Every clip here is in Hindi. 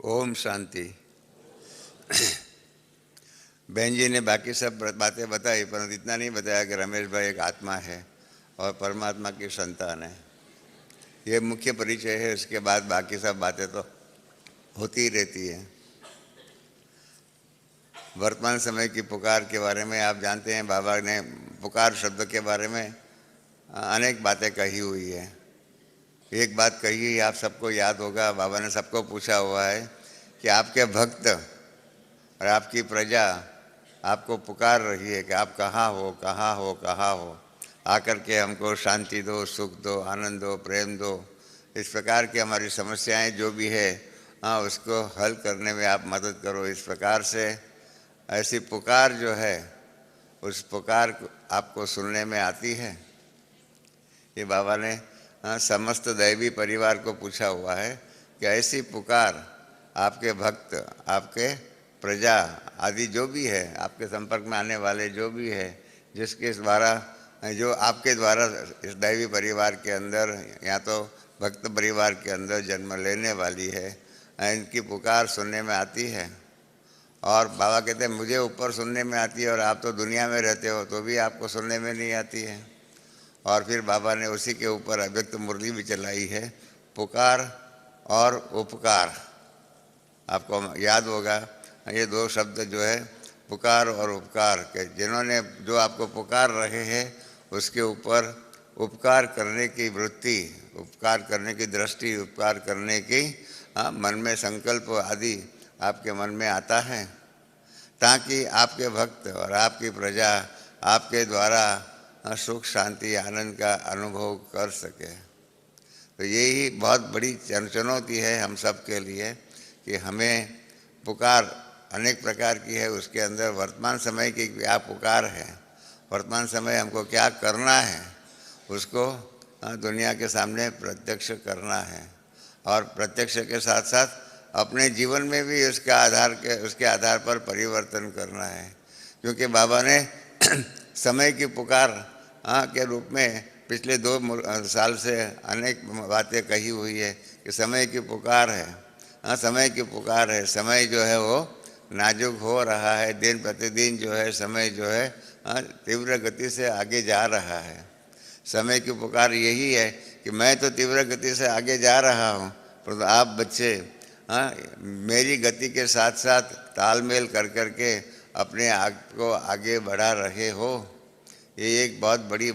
ओम शांति। बहन जी ने बाकी सब बातें बताई, परंतु इतना नहीं बताया कि रमेश भाई एक आत्मा है और परमात्मा की संतान है। ये मुख्य परिचय है। उसके बाद बाकी सब बातें तो होती ही रहती है। वर्तमान समय की पुकार के बारे में आप जानते हैं, बाबा ने पुकार शब्द के बारे में अनेक बातें कही हुई है। एक बात कही आप सबको याद होगा, बाबा ने सबको पूछा हुआ है कि आपके भक्त और आपकी प्रजा आपको पुकार रही है कि आप कहाँ हो, कहाँ हो, कहाँ हो, आकर के हमको शांति दो, सुख दो, आनंद दो, प्रेम दो। इस प्रकार की हमारी समस्याएं जो भी है उसको हल करने में आप मदद करो। इस प्रकार से ऐसी पुकार जो है, उस पुकार आपको सुनने में आती है। ये बाबा ने समस्त दैवी परिवार को पूछा हुआ है कि ऐसी पुकार आपके भक्त, आपके प्रजा आदि जो भी है, आपके संपर्क में आने वाले जो भी है, जिसके द्वारा, जो आपके द्वारा इस दैवी परिवार के अंदर या तो भक्त परिवार के अंदर जन्म लेने वाली है, इनकी पुकार सुनने में आती है। और बाबा कहते हैं मुझे ऊपर सुनने में आती है और आप तो दुनिया में रहते हो तो भी आपको सुनने में नहीं आती है। और फिर बाबा ने उसी के ऊपर अव्यक्त मुरली भी चलाई है, पुकार और उपकार। आपको याद होगा ये दो शब्द जो है, पुकार और उपकार के, जिन्होंने जो आपको पुकार रहे हैं उसके ऊपर उपकार करने की वृत्ति, उपकार करने की दृष्टि, उपकार करने की मन में संकल्प आदि आपके मन में आता है, ताकि आपके भक्त और आपकी प्रजा आपके द्वारा सुख शांति आनंद का अनुभव कर सके। तो यही बहुत बड़ी चुनौती है हम सब के लिए कि हमें पुकार अनेक प्रकार की है। उसके अंदर वर्तमान समय की क्या पुकार है, वर्तमान समय हमको क्या करना है, उसको दुनिया के सामने प्रत्यक्ष करना है। और प्रत्यक्ष के साथ साथ अपने जीवन में भी उसके आधार पर परिवर्तन करना है। क्योंकि बाबा ने समय की पुकार के रूप में पिछले 2 साल से अनेक बातें कही हुई है कि समय की पुकार है, समय की पुकार है। समय जो है वो नाजुक हो रहा है, दिन प्रतिदिन जो है समय जो है तीव्र गति से आगे जा रहा है। समय की पुकार यही है कि मैं तो तीव्र गति से आगे जा रहा हूँ, परंतु आप बच्चे मेरी गति के साथ साथ तालमेल कर करके अपने आप को आगे बढ़ा रहे हो। ये एक बहुत बड़ा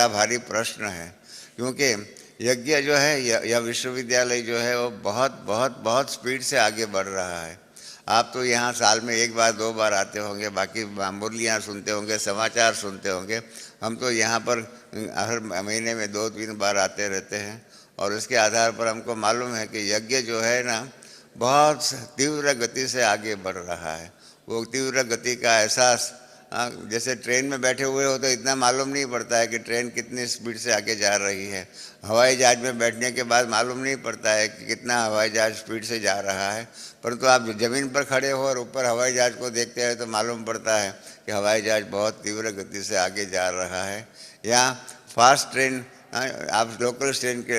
भारी प्रश्न है। क्योंकि यज्ञ जो है या विश्वविद्यालय जो है वो बहुत बहुत बहुत स्पीड से आगे बढ़ रहा है। आप तो यहाँ साल में 1 बार 2 बार आते होंगे, बाकी मुरलियाँ सुनते होंगे, समाचार सुनते होंगे। हम तो यहाँ पर हर महीने में 2-3 बार आते रहते हैं और उसके आधार पर हमको मालूम है कि यज्ञ जो है ना बहुत तीव्र गति से आगे बढ़ रहा है। वो तीव्र गति का एहसास जैसे ट्रेन में बैठे हुए हो तो इतना मालूम नहीं पड़ता है कि ट्रेन कितनी स्पीड से आगे जा रही है। हवाई जहाज में बैठने के बाद मालूम नहीं पड़ता है कि कितना हवाई जहाज स्पीड से जा रहा है, परंतु आप ज़मीन पर खड़े हो और ऊपर हवाई जहाज को देखते हैं तो मालूम पड़ता है कि हवाई जहाज बहुत तीव्र गति से आगे जा रहा है। या फास्ट ट्रेन, आप लोकल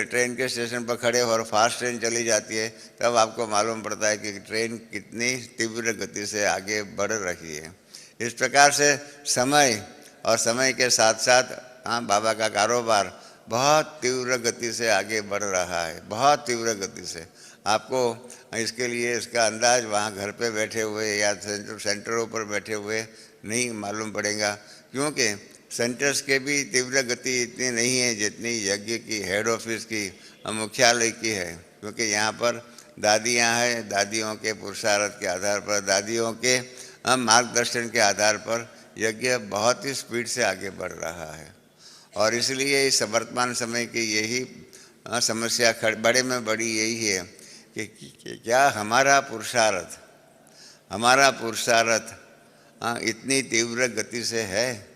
ट्रेन के स्टेशन पर खड़े हो और फास्ट ट्रेन चली जाती है तब आपको मालूम पड़ता है कि ट्रेन कितनी तीव्र गति से आगे बढ़ रही है। इस प्रकार से समय और समय के साथ साथ बाबा का कारोबार बहुत तीव्र गति से आगे बढ़ रहा है, बहुत तीव्र गति से। आपको इसके लिए इसका अंदाज वहाँ घर पे बैठे हुए या सेंटरों पर बैठे हुए नहीं मालूम पड़ेगा। क्योंकि सेंटर्स के भी तीव्र गति इतनी नहीं है जितनी यज्ञ की हेड ऑफिस की मुख्यालय की है। क्योंकि यहाँ पर दादियाँ हैं, दादियों के पुरुषार्थ के आधार पर, दादियों के मार्गदर्शन के आधार पर यज्ञ बहुत ही स्पीड से आगे बढ़ रहा है। और इसलिए इस वर्तमान समय की यही समस्या बड़े में बड़ी यही है कि क्या हमारा पुरुषार्थ इतनी तीव्र गति से है।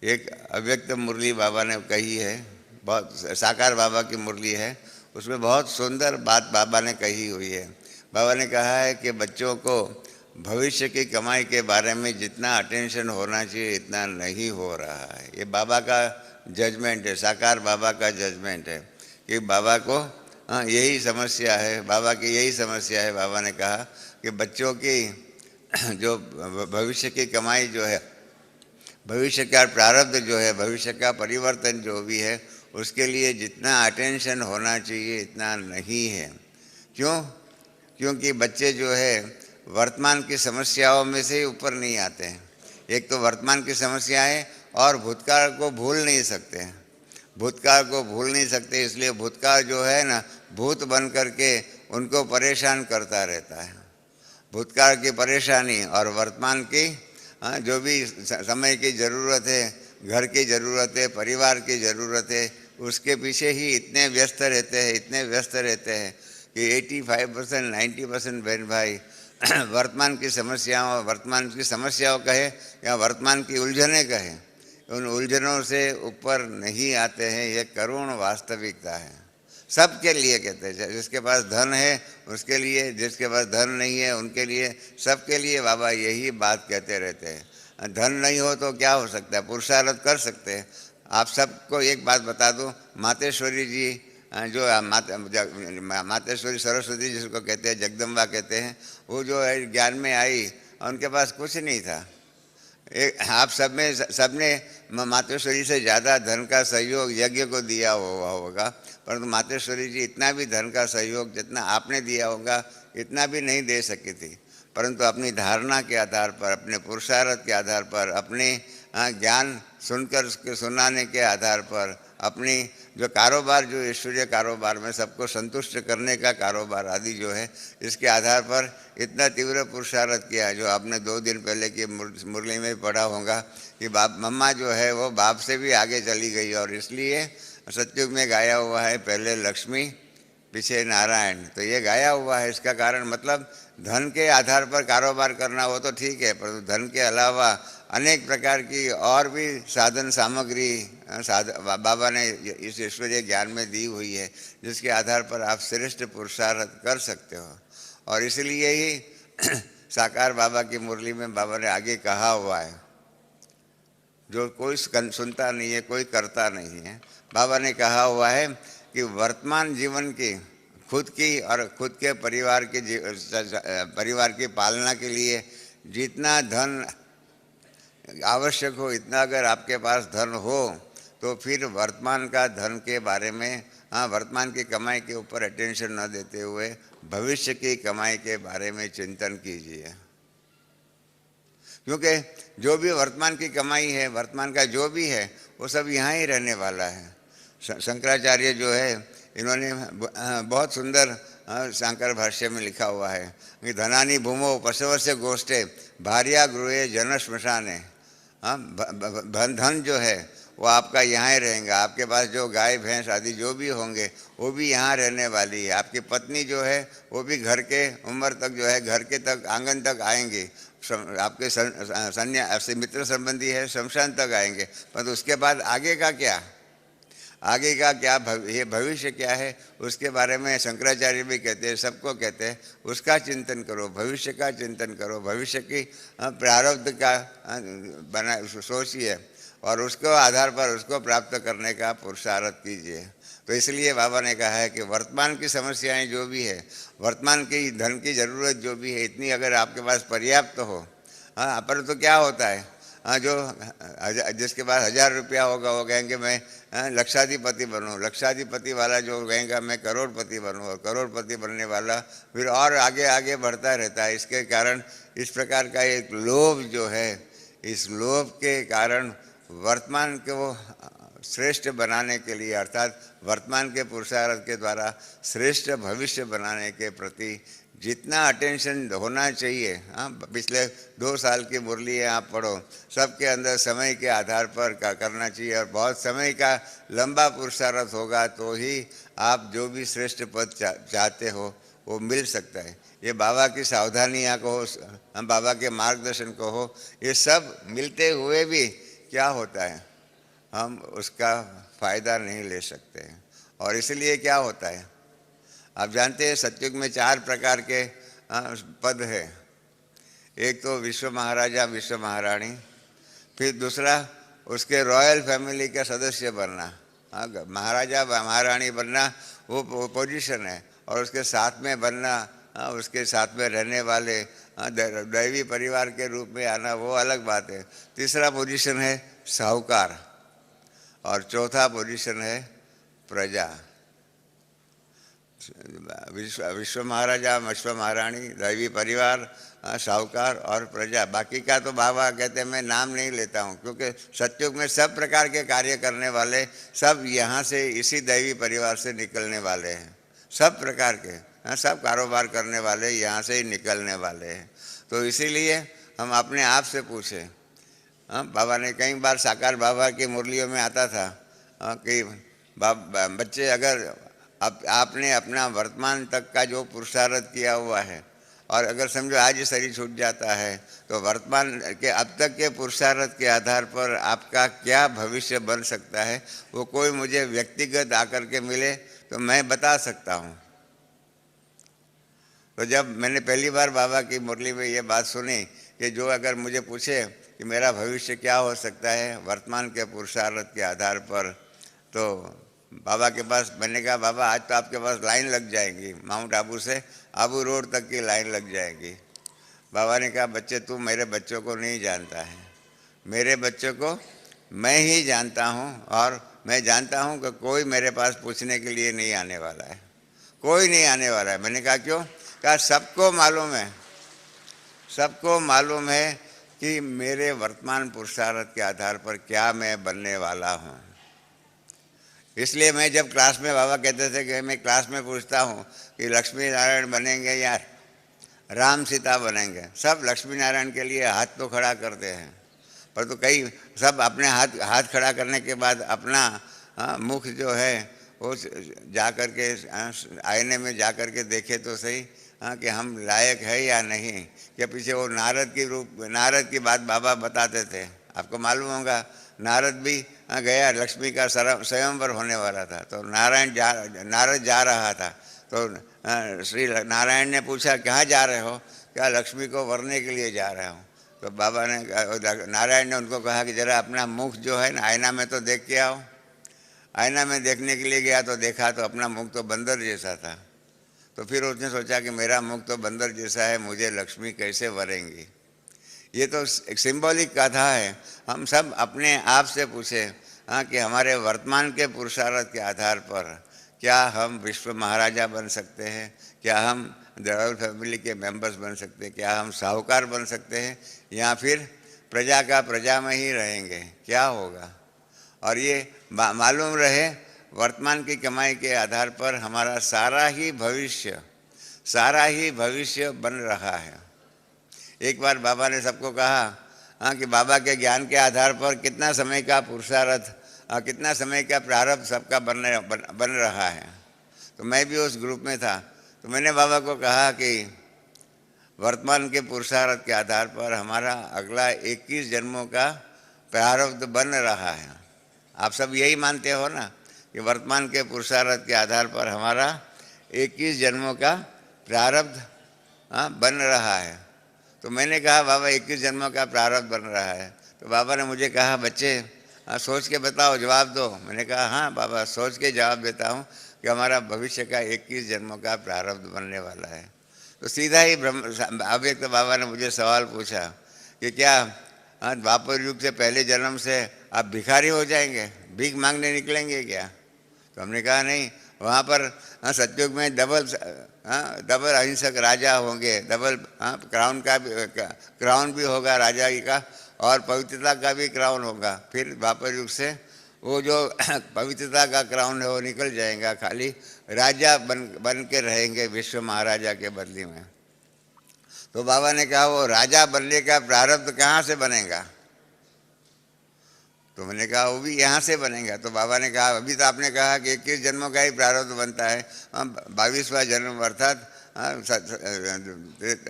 एक अव्यक्त मुरली बाबा ने कही है, बहुत साकार बाबा की मुरली है, उसमें बहुत सुंदर बात बाबा ने कही हुई है। बाबा ने कहा है कि बच्चों को भविष्य की कमाई के बारे में जितना अटेंशन होना चाहिए इतना नहीं हो रहा है। ये बाबा का जजमेंट है, साकार बाबा का जजमेंट है कि बाबा को हाँ, यही समस्या है बाबा की, यही समस्या है। बाबा ने कहा कि बच्चों की जो भविष्य की कमाई जो है, भविष्य का प्रारब्ध जो है, भविष्य का परिवर्तन जो भी है, उसके लिए जितना अटेंशन होना चाहिए इतना नहीं है। क्यों? क्योंकि बच्चे जो है वर्तमान की समस्याओं में से ऊपर नहीं आते हैं। एक तो वर्तमान की समस्याएं, और भूतकाल को भूल नहीं सकते हैं। भूतकाल को भूल नहीं सकते, इसलिए भूतकाल जो है ना, भूत बन करके उनको परेशान करता रहता है। भूतकाल की परेशानी और वर्तमान की जो भी समय की ज़रूरत है, घर की ज़रूरत है, परिवार की ज़रूरत है, उसके पीछे ही इतने व्यस्त रहते हैं, इतने व्यस्त रहते हैं कि 85% 90% बहन भाई वर्तमान की समस्याओं कहे या वर्तमान की उलझने कहे, उन उलझनों से ऊपर नहीं आते हैं। ये करुण वास्तविकता है। सबके लिए कहते हैं, जिसके पास धन है उसके लिए, जिसके पास धन नहीं है उनके लिए, सबके लिए बाबा यही बात कहते रहते हैं। धन नहीं हो तो क्या हो सकता है, पुरुषार्थ कर सकते हैं। आप सबको एक बात बता दूं, मातेश्वरी जी जो मातेश्वरी सरस्वती जिसको कहते हैं, जगदम्बा कहते हैं, वो जो है ज्ञान में आई, उनके पास कुछ नहीं था। आप सबने मातेश्वरी से ज़्यादा धन का सहयोग यज्ञ को दिया हुआ होगा, परंतु मातेश्वरी जी इतना भी धन का सहयोग जितना आपने दिया होगा इतना भी नहीं दे सकी थी। परंतु अपनी धारणा के आधार पर, अपने पुरुषार्थ के आधार पर, अपने ज्ञान सुनाने के आधार पर, अपनी जो कारोबार, जो ईश्वरीय कारोबार में सबको संतुष्ट करने का कारोबार आदि जो है, इसके आधार पर इतना तीव्र पुरुषार्थ किया। जो आपने 2 दिन पहले की मुरली में पढ़ा होगा कि मम्मा जो है वो बाप से भी आगे चली गई, और इसलिए सतयुग में गाया हुआ है, पहले लक्ष्मी पीछे नारायण। तो ये गाया हुआ है, इसका कारण मतलब धन के आधार पर कारोबार करना वो तो ठीक है, परंतु धन के अलावा अनेक प्रकार की और भी साधन सामग्री बाबा ने इस ईश्वरीय ज्ञान में दी हुई है, जिसके आधार पर आप श्रेष्ठ पुरुषार्थ कर सकते हो। और इसलिए ही साकार बाबा की मुरली में बाबा ने आगे कहा हुआ है, जो कोई सुनता नहीं है, कोई करता नहीं है। बाबा ने कहा हुआ है कि वर्तमान जीवन की, खुद की और खुद के परिवार की पालना के लिए जितना धन आवश्यक हो, इतना अगर आपके पास धन हो तो फिर वर्तमान का धन के बारे में, वर्तमान की कमाई के ऊपर अटेंशन न देते हुए भविष्य की कमाई के बारे में चिंतन कीजिए। क्योंकि जो भी वर्तमान की कमाई है, वर्तमान का जो भी है, वो सब यहाँ ही रहने वाला है। शंकराचार्य जो है, इन्होंने बहुत सुंदर शंकर भाष्य में लिखा हुआ है कि धनानि भूमो पशवस्य गोष्ठे भार्या गृहे जन श्मशाने। धन जो है वो आपका यहाँ ही रहेगा। आपके पास जो गाय भैंस आदि जो भी होंगे वो भी यहाँ रहने वाली है। आपकी पत्नी जो है वो भी घर के उम्र तक जो है, घर के तक, आंगन तक आएंगी। आपके मित्र संबंधी है, शमशान तक आएंगे। पर उसके बाद आगे का क्या, आगे का क्या, ये भविष्य क्या है, उसके बारे में शंकराचार्य भी कहते हैं, सबको कहते हैं, उसका चिंतन करो, भविष्य का चिंतन करो, भविष्य की प्रारब्ध का बना सोचिए और उसको आधार पर उसको प्राप्त करने का पुरुषार्थ कीजिए। तो इसलिए बाबा ने कहा है कि वर्तमान की समस्याएं जो भी है, वर्तमान की धन की ज़रूरत जो भी है, इतनी अगर आपके पास पर्याप्त हो, पर तो क्या होता है, जो जिसके पास 1000 रुपया होगा वो कहेंगे मैं लक्षाधिपति बनूं, लक्षाधिपति वाला जो कहेगा मैं करोड़पति बनूं, और करोड़पति बनने वाला फिर और आगे आगे बढ़ता रहता है। इसके कारण इस प्रकार का एक लोभ जो है, इस लोभ के कारण वर्तमान को श्रेष्ठ बनाने के लिए, अर्थात वर्तमान के पुरुषार्थ के द्वारा श्रेष्ठ भविष्य बनाने के प्रति जितना अटेंशन होना चाहिए, पिछले 2 साल की मुरली है आप पढ़ो, सबके अंदर समय के आधार पर करना चाहिए। और बहुत समय का लंबा पुरुषार्थ होगा तो ही आप जो भी श्रेष्ठ पद चाहते हो वो मिल सकता है। ये बाबा की सावधानियाँ को हो, हम बाबा के मार्गदर्शन को हो, ये सब मिलते हुए भी क्या होता है, हम उसका फ़ायदा नहीं ले सकते हैं। और इसलिए क्या होता है, आप जानते हैं सतयुग में 4 प्रकार के पद है। एक तो विश्व महाराजा, विश्व महारानी, फिर दूसरा उसके रॉयल फैमिली का सदस्य बनना, हाँ, महाराजा महारानी बनना वो पोजीशन है, और उसके साथ में बनना, हाँ, उसके साथ में रहने वाले, हाँ, दैवी परिवार के रूप में आना, वो अलग बात है। तीसरा पोजीशन है साहूकार, और चौथा पोजीशन है प्रजा। विश्व महाराजा, विश्व महारानी, दैवी परिवार, साहूकार और प्रजा। बाकी का तो बाबा कहते हैं मैं नाम नहीं लेता हूँ, क्योंकि सतयुग में सब प्रकार के कार्य करने वाले सब यहाँ से, इसी दैवी परिवार से निकलने वाले हैं। सब प्रकार के, हाँ, सब कारोबार करने वाले यहाँ से ही निकलने वाले हैं। तो इसीलिए हम अपने आप से पूछें। हाँ, बाबा ने कई बार साकार बाबा की मुरलियों में आता था, हाँ, कि बच्चे अगर आपने अपना वर्तमान तक का जो पुरुषार्थ किया हुआ है, और अगर समझो आज शरीर छूट जाता है, तो वर्तमान के अब तक के पुरुषार्थ के आधार पर आपका क्या भविष्य बन सकता है, वो कोई मुझे व्यक्तिगत आकर के मिले तो मैं बता सकता हूँ। तो जब मैंने पहली बार बाबा की मुरली में ये बात सुनी कि जो अगर मुझे पूछे कि मेरा भविष्य क्या हो सकता है वर्तमान के पुरुषार्थ के आधार पर, तो बाबा के पास, मैंने कहा बाबा आज तो आपके पास लाइन लग जाएगी, माउंट आबू से आबू रोड तक की लाइन लग जाएगी। बाबा ने कहा बच्चे तू मेरे बच्चों को नहीं जानता है, मेरे बच्चों को मैं ही जानता हूँ, और मैं जानता हूँ कि कोई मेरे पास पूछने के लिए नहीं आने वाला है, कोई नहीं आने वाला है। मैंने कहा क्यों? कहा सबको मालूम है, सबको मालूम है कि मेरे वर्तमान पुरुषार्थ के आधार पर क्या मैं बनने वाला हूँ। इसलिए मैं जब क्लास में, बाबा कहते थे कि मैं क्लास में पूछता हूँ कि लक्ष्मी नारायण बनेंगे या राम सीता बनेंगे, सब लक्ष्मी नारायण के लिए हाथ तो खड़ा करते हैं, पर तो कई सब अपने हाथ खड़ा करने के बाद अपना मुख जो है वो जा कर के आईने में जा कर के देखे तो सही, कि हम लायक है या नहीं। कि पीछे वो नारद की बात बाबा बताते थे, आपको मालूम होगा, नारद भी गया, लक्ष्मी का स्वयंवर होने वाला था, तो नारद जा रहा था, तो श्री नारायण ने पूछा कहाँ जा रहे हो? क्या लक्ष्मी को वरने के लिए जा रहा हूँ। तो बाबा ने, नारायण ने उनको कहा कि जरा अपना मुख जो है ना आईना में तो देख के आओ। आईना में देखने के लिए गया तो देखा तो अपना मुख तो बंदर जैसा था। तो फिर उसने सोचा कि मेरा मुख तो बंदर जैसा है, मुझे लक्ष्मी कैसे वरेंगी। ये तो एक सिंबॉलिक कथा है। हम सब अपने आप से पूछें, हाँ, कि हमारे वर्तमान के पुरुषार्थ के आधार पर क्या हम विश्व महाराजा बन सकते हैं, क्या हम रॉयल फैमिली के मेंबर्स बन सकते हैं, क्या हम साहूकार बन सकते हैं, या फिर प्रजा का प्रजा में ही रहेंगे, क्या होगा। और ये मालूम रहे वर्तमान की कमाई के आधार पर हमारा सारा ही भविष्य बन रहा है। एक बार बाबा ने सबको कहा, हाँ, कि बाबा के ज्ञान के आधार पर कितना समय का पुरुषार्थ, कितना समय का प्रारब्ध सबका बन रहा है। तो मैं भी उस ग्रुप में था। तो मैंने बाबा को कहा कि वर्तमान के पुरुषार्थ के आधार पर हमारा अगला 21 जन्मों का प्रारब्ध बन रहा है। आप सब यही मानते हो ना कि वर्तमान के पुरुषार्थ के आधार पर हमारा 21 जन्मों का प्रारब्ध बन रहा है। तो मैंने कहा बाबा 21 जन्मों का प्रारब्ध बन रहा है। तो बाबा ने मुझे कहा बच्चे सोच के बताओ, जवाब दो। मैंने कहा हाँ बाबा, सोच के जवाब देता हूँ कि हमारा भविष्य का 21 जन्मों का प्रारब्ध बनने वाला है। तो सीधा ही अब एक तो बाबा ने मुझे सवाल पूछा कि क्या द्वापर युग से पहले जन्म से आप भिखारी हो जाएंगे, भीख मांगने निकलेंगे क्या? तो हमने कहा नहीं, वहाँ पर सतयुग में डबल अहिंसक राजा होंगे, डबल क्राउन भी होगा राजा का, और पवित्रता का भी क्राउन होगा। फिर द्वापर युग से वो जो पवित्रता का क्राउन है वो निकल जाएगा, खाली राजा बन के रहेंगे विश्व महाराजा के बदले में। तो बाबा ने कहा वो राजा बनने का प्रारब्ध कहाँ से बनेगा? तो मैंने कहा वो भी यहाँ से बनेगा। तो बाबा ने कहा अभी तो आपने कहा कि 21 जन्मों का ही प्रारब्ध बनता है, 22वां जन्म अर्थात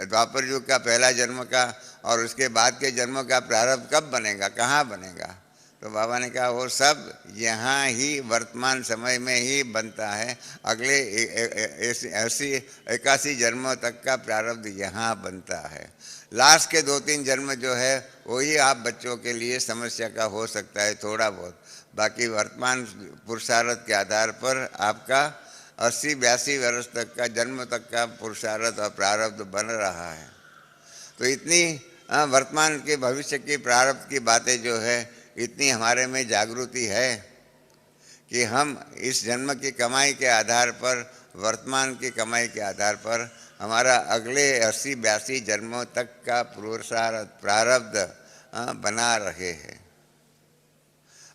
द्वापर युग का पहला जन्म का और उसके बाद के जन्मों का प्रारब्ध कब बनेगा, कहाँ बनेगा? तो बाबा ने कहा वो सब यहाँ ही वर्तमान समय में ही बनता है, अगले 81 जन्मों तक का प्रारब्ध यहाँ बनता है। लास्ट के 2-3 जन्म जो है वही आप बच्चों के लिए समस्या का हो सकता है थोड़ा बहुत, बाकी वर्तमान पुरुषार्थ के आधार पर आपका 80-82 वर्ष तक का, जन्म तक का पुरुषार्थ और प्रारब्ध बन रहा है। तो इतनी वर्तमान के भविष्य की प्रारब्ध की बातें जो है, इतनी हमारे में जागृति है कि हम इस जन्म की कमाई के आधार पर, वर्तमान की कमाई के आधार पर हमारा अगले 80-82 जन्मों तक का पुरुषार्थ प्रारब्ध बना रहे हैं।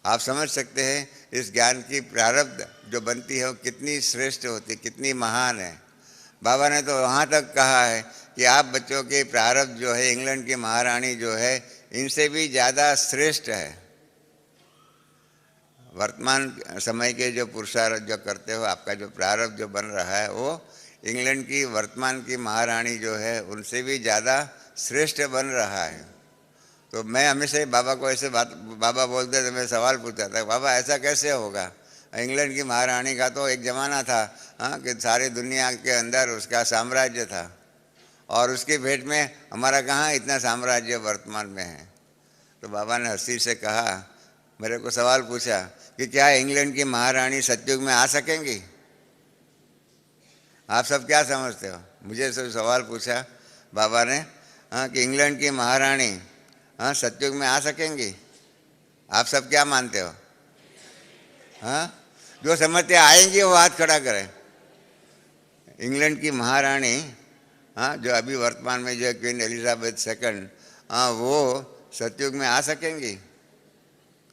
आप समझ सकते हैं इस ज्ञान की प्रारब्ध जो बनती है वो कितनी श्रेष्ठ होती, कितनी महान है। बाबा ने तो वहाँ तक कहा है कि आप बच्चों के प्रारब्ध जो है, इंग्लैंड की महारानी जो है, इनसे भी ज़्यादा श्रेष्ठ है। वर्तमान समय के जो पुरुषार्थ जो करते हो, आपका जो प्रारब्ध जो बन रहा है, वो इंग्लैंड की वर्तमान की महारानी जो है उनसे भी ज़्यादा श्रेष्ठ बन रहा है। तो मैं हमेशा बाबा को ऐसे बाबा बोलते थे, मैं सवाल पूछता था, बाबा ऐसा कैसे होगा? इंग्लैंड की महारानी का तो एक ज़माना था कि सारी दुनिया के अंदर उसका साम्राज्य था, और उसकी भेंट में हमारा कहाँ इतना साम्राज्य वर्तमान में है। तो बाबा ने हंसी से कहा, मेरे को सवाल पूछा कि क्या इंग्लैंड की महारानी सतयुग में आ सकेंगी? आप सब क्या समझते हो? मुझे सब सवाल पूछा बाबा ने कि इंग्लैंड की महारानी सतयुग में आ सकेंगी? आप सब क्या मानते हो? जो समझते आएंगी वो हाथ खड़ा करें। इंग्लैंड की महारानी जो अभी वर्तमान में जो क्वीन एलिजाबेथ सेकंड, वो सतयुग में आ सकेंगी?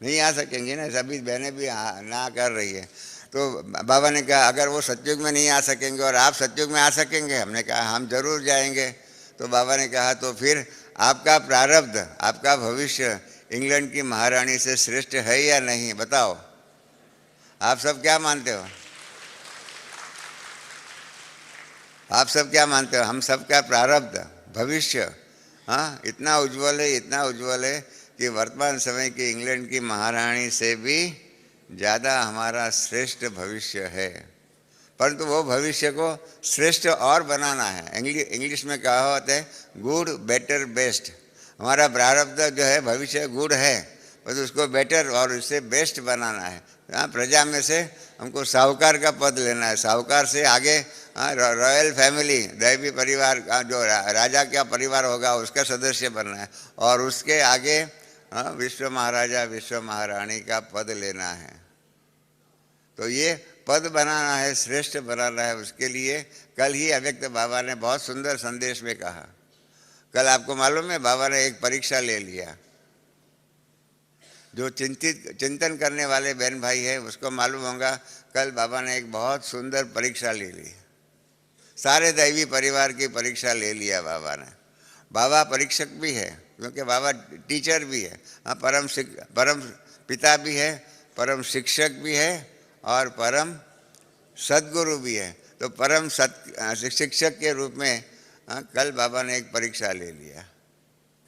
नहीं आ सकेंगी ना। सभी बहनें भी ना कर रही है। तो बाबा ने कहा अगर वो सतयुग में नहीं आ सकेंगे और आप सतयुग में आ सकेंगे? हमने कहा हम जरूर जाएंगे। तो बाबा ने कहा तो फिर आपका प्रारब्ध, आपका भविष्य इंग्लैंड की महारानी से श्रेष्ठ है या नहीं? बताओ, आप सब क्या मानते हो? आप सब क्या मानते हो? हम सब का प्रारब्ध भविष्य इतना उज्ज्वल है, इतना उज्ज्वल है कि वर्तमान समय की इंग्लैंड की महारानी से भी ज़्यादा हमारा श्रेष्ठ भविष्य है। परंतु वो भविष्य को श्रेष्ठ और बनाना है। इंग्लिश में कहावत है गुड बेटर बेस्ट। हमारा प्रारब्ध जो है भविष्य गुड है, पर उसको बेटर और उससे बेस्ट बनाना है। प्रजा में से हमको साहूकार का पद लेना है, साहूकार से आगे रॉयल फैमिली, दैवी परिवार का जो राजा का परिवार होगा उसका सदस्य बनना है, और उसके आगे विश्व महाराजा विश्व महारानी का पद लेना है। तो ये पद बनाना है, श्रेष्ठ बनाना है। उसके लिए कल ही अव्यक्त बाबा ने बहुत सुंदर संदेश में कहा। कल आपको मालूम है बाबा ने एक परीक्षा ले लिया। जो चिंतन करने वाले बहन भाई है उसको मालूम होगा, कल बाबा ने एक बहुत सुंदर परीक्षा ले ली। सारे दैवी परिवार की परीक्षा ले लिया बाबा ने। बाबा परीक्षक भी है, क्योंकि बाबा टीचर भी है, परम पिता भी है, परम शिक्षक भी है और परम सद्गुरु भी है। तो परम शिक्षक के रूप में कल बाबा ने एक परीक्षा ले लिया।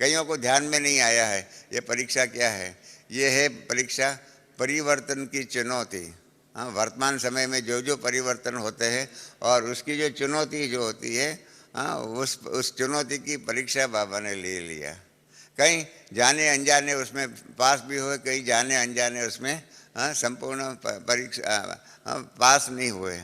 कईयों को ध्यान में नहीं आया है ये परीक्षा क्या है। ये है परीक्षा परिवर्तन की चुनौती। वर्तमान समय में जो जो परिवर्तन होते हैं और उसकी जो चुनौती जो होती है, उस चुनौती की परीक्षा बाबा ने ले लिया। कहीं जाने अनजाने उसमें पास भी हुए, कहीं जाने अनजाने उसमें संपूर्ण परीक्षा पास नहीं हुए।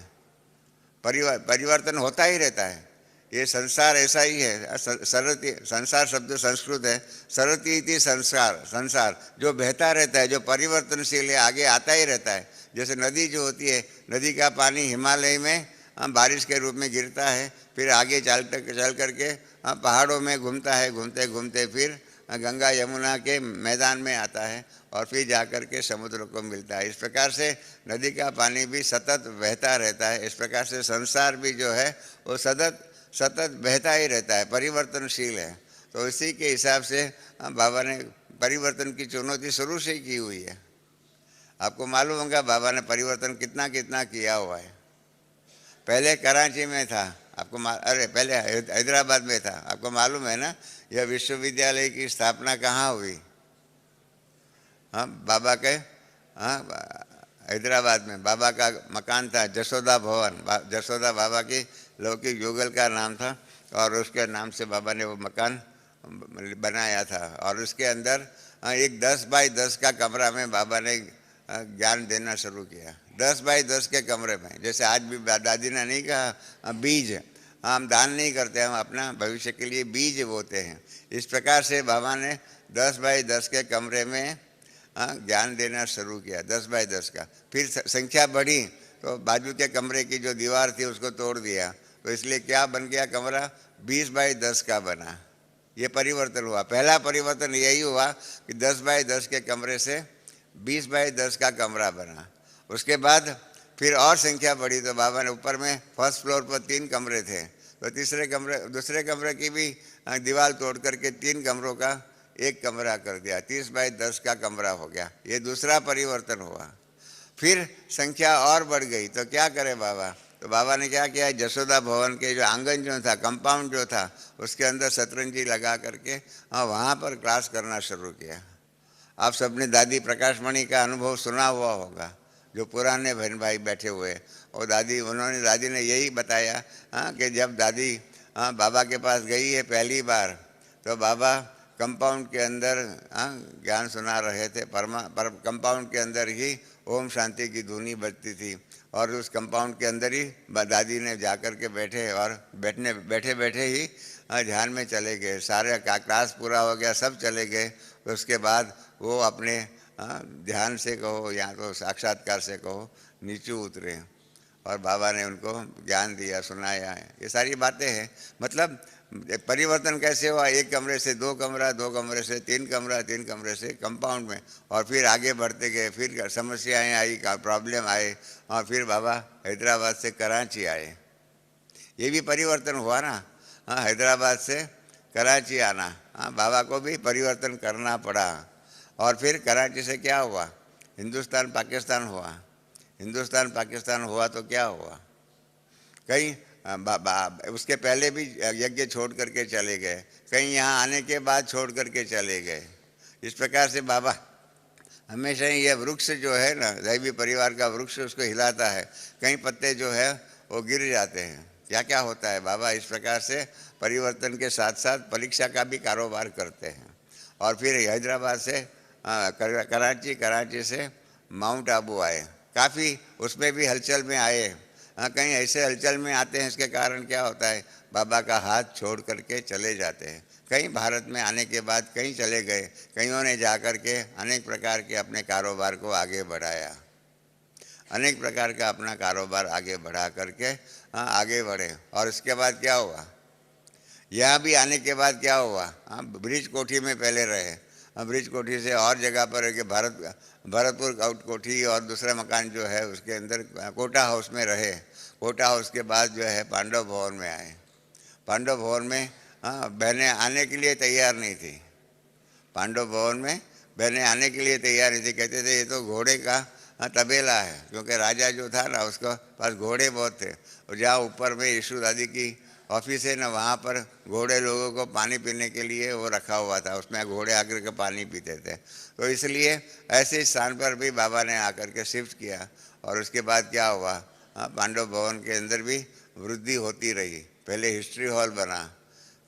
परिवर्तन होता ही रहता है। ये संसार ऐसा ही है। सरति, संसार शब्द संस्कृत है, सरति इति संसार, संसार जो बहता रहता है, जो परिवर्तनशील है, आगे आता ही रहता है। जैसे नदी जो होती है, नदी का पानी हिमालय में बारिश के रूप में गिरता है, फिर आगे चल करके पहाड़ों में घूमता है, घूमते घूमते फिर गंगा यमुना के मैदान में आता है और फिर जाकर के समुद्र को मिलता है। इस प्रकार से नदी का पानी भी सतत बहता रहता है। इस प्रकार से संसार भी जो है वो सतत बहता ही रहता है, परिवर्तनशील है। तो इसी के हिसाब से बाबा ने परिवर्तन की चुनौती शुरू से ही की हुई है। आपको मालूम होगा बाबा ने परिवर्तन कितना कितना किया हुआ है। पहले कराची में था, आपको अरे पहले हैदराबाद में था। आपको मालूम है ना यह विश्वविद्यालय की स्थापना कहाँ हुई? बाबा के हैदराबाद में बाबा का मकान था, जसोदा भवन। जसोदा बाबा की लौकिक युगल का नाम था और उसके नाम से बाबा ने वो मकान बनाया था। और उसके अंदर एक 10 बाई 10 का कमरा में बाबा ने ज्ञान देना शुरू किया 10 बाई 10 के कमरे में। जैसे आज भी दादी ने नहीं कहा बीज, हम दान नहीं करते, हम अपना भविष्य के लिए बीज बोते हैं। इस प्रकार से बाबा ने 10 बाई 10 के कमरे में ज्ञान देना शुरू किया, 10 बाई 10 का। फिर संख्या बढ़ी तो बाजू के कमरे की जो दीवार थी उसको तोड़ दिया, तो इसलिए क्या बन गया कमरा, 20 बाई 10 का बना। ये परिवर्तन हुआ। पहला परिवर्तन यही हुआ कि 10 बाई 10 के कमरे से 20 बाई 10 का कमरा बना। उसके बाद फिर और संख्या बढ़ी तो बाबा ने ऊपर में फर्स्ट फ्लोर पर 3 कमरे थे, तो दूसरे कमरे की भी दीवार तोड़ करके 3 कमरों का एक कमरा कर दिया, 30 बाई 10 का कमरा हो गया। ये दूसरा परिवर्तन हुआ। फिर संख्या और बढ़ गई तो क्या करे बाबा, तो बाबा ने क्या किया, जसोदा भवन के जो आंगन जो था, कंपाउंड जो था, उसके अंदर शतरंजी लगा करके वहाँ पर क्लास करना शुरू किया। आप सबने दादी प्रकाशमणि का अनुभव सुना हुआ होगा, जो पुराने बहन भाई बैठे हुए, और दादी ने यही बताया कि जब दादी बाबा के पास गई है पहली बार, तो बाबा कंपाउंड के अंदर ज्ञान सुना रहे थे। कंपाउंड के अंदर ही ओम शांति की धुनी बजती थी, और उस कंपाउंड के अंदर ही दादी ने जाकर के बैठे, और बैठे बैठे ही ध्यान में चले गए। सारे क्लास पूरा हो गया, सब चले गए। उसके बाद वो अपने ध्यान से कहो या तो साक्षात्कार से कहो नीचे उतरे, और बाबा ने उनको ज्ञान दिया, सुनाया है। ये सारी बातें हैं। मतलब परिवर्तन कैसे हुआ, एक कमरे से 2 कमरा, 2 कमरे से 3 कमरा, 3 कमरे से कंपाउंड में, और फिर आगे बढ़ते गए। फिर समस्याएं आई, प्रॉब्लम आए, और फिर बाबा हैदराबाद से कराची आए। ये भी परिवर्तन हुआ ना। हैदराबाद से कराची आना, बाबा को भी परिवर्तन करना पड़ा। और फिर कराची से क्या हुआ, हिंदुस्तान पाकिस्तान हुआ। हिंदुस्तान पाकिस्तान हुआ तो क्या हुआ, कहीं उसके पहले भी यज्ञ छोड़ करके चले गए, कहीं यहाँ आने के बाद छोड़ करके चले गए। इस प्रकार से बाबा हमेशा ही ये वृक्ष जो है ना, दैवी परिवार का वृक्ष, उसको हिलाता है, कहीं पत्ते जो है वो गिर जाते हैं। क्या क्या होता है, बाबा इस प्रकार से परिवर्तन के साथ साथ परीक्षा का भी कारोबार करते हैं। और फिर हैदराबाद से कराची, कराची से माउंट आबू आए। काफ़ी उसमें भी हलचल में आए। कहीं ऐसे हलचल में आते हैं, इसके कारण क्या होता है, बाबा का हाथ छोड़ करके चले जाते हैं। कहीं भारत में आने के बाद कहीं चले गए, कईयों ने जा कर के अनेक प्रकार के अपने कारोबार को आगे बढ़ाया, अनेक प्रकार का अपना कारोबार आगे बढ़ा करके आगे बढ़े। और इसके बाद क्या हुआ, यहाँ भी आने के बाद क्या हुआ, ब्रिज कोठी में पहले रहे, ब्रिज कोठी से और जगह पर है कि भरतपुर आउट कोठी, और दूसरा मकान जो है उसके अंदर कोटा हाउस में रहे। कोटा हाउस के बाद जो है पांडव भवन में आए। पांडव भवन में बहनें आने के लिए तैयार नहीं थी। पांडव भवन में बहनें आने के लिए तैयार नहीं थी। कहते थे ये तो घोड़े का तबेला है, क्योंकि राजा जो था ना उसके पास घोड़े बहुत थे। और जहाँ ऊपर में यीशु दादी की ऑफिस है ना, वहाँ पर घोड़े लोगों को पानी पीने के लिए वो रखा हुआ था, उसमें घोड़े आकर के पानी पीते थे। तो इसलिए ऐसे स्थान पर भी बाबा ने आकर के शिफ्ट किया। और उसके बाद क्या हुआ, पांडव भवन के अंदर भी वृद्धि होती रही। पहले हिस्ट्री हॉल बना,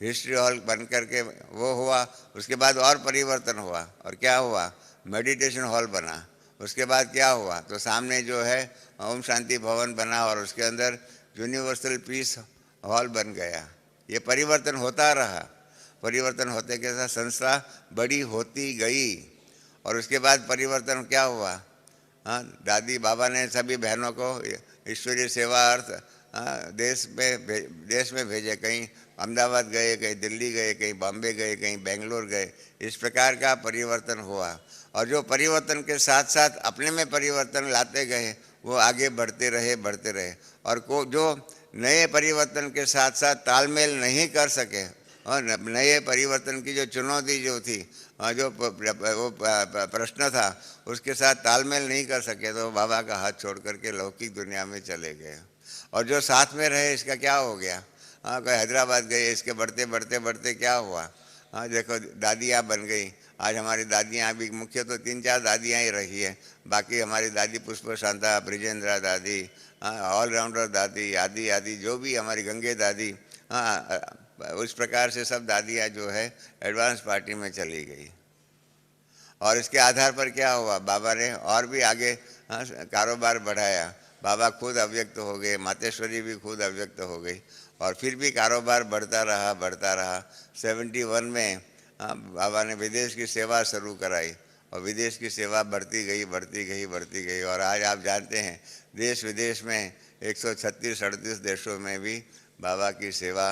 हिस्ट्री हॉल बन करके वो हुआ। उसके बाद और परिवर्तन हुआ, और क्या हुआ, मेडिटेशन हॉल बना। उसके बाद क्या हुआ, तो सामने जो है ओम शांति भवन बना, और उसके अंदर यूनिवर्सल पीस हॉल बन गया। ये परिवर्तन होता रहा। परिवर्तन होते के साथ संस्था बड़ी होती गई। और उसके बाद परिवर्तन क्या हुआ, दादी बाबा ने सभी बहनों को ईश्वरीय सेवा अर्थ देश में भेजे। कहीं अहमदाबाद गए, कहीं दिल्ली गए, कहीं बॉम्बे गए, कहीं बेंगलोर गए। इस प्रकार का परिवर्तन हुआ। और जो परिवर्तन के साथ साथ अपने में परिवर्तन लाते गए, वो आगे बढ़ते रहे। और जो नए परिवर्तन के साथ साथ तालमेल नहीं कर सके, और नए परिवर्तन की जो चुनौती जो थी, जो वो प्रश्न था, उसके साथ तालमेल नहीं कर सके, तो बाबा का हाथ छोड़ करके लौकिक दुनिया में चले गए। और जो साथ में रहे, इसका क्या हो गया, कोई हैदराबाद गए, इसके बढ़ते क्या हुआ, देखो दादियाँ बन गई। आज हमारी दादियाँ भी, मुख्य तो 3-4 दादियाँ ही रही है। बाकी हमारी दादी पुष्प शांता, ब्रिजेंद्रा दादी, ऑलराउंडर दादी, आदि जो भी हमारी गंगे दादी, उस प्रकार से सब दादियाँ जो है एडवांस पार्टी में चली गई। और इसके आधार पर क्या हुआ, बाबा ने और भी आगे कारोबार बढ़ाया। बाबा खुद अव्यक्त हो गए, मातेश्वरी भी खुद अव्यक्त हो गई, और फिर भी कारोबार बढ़ता रहा बढ़ता रहा। 71 में बाबा ने विदेश की सेवा शुरू कराई, और विदेश की सेवा बढ़ती गई बढ़ती गई बढ़ती गई, और आज आप जानते हैं देश विदेश में 136-38 देशों में भी बाबा की सेवा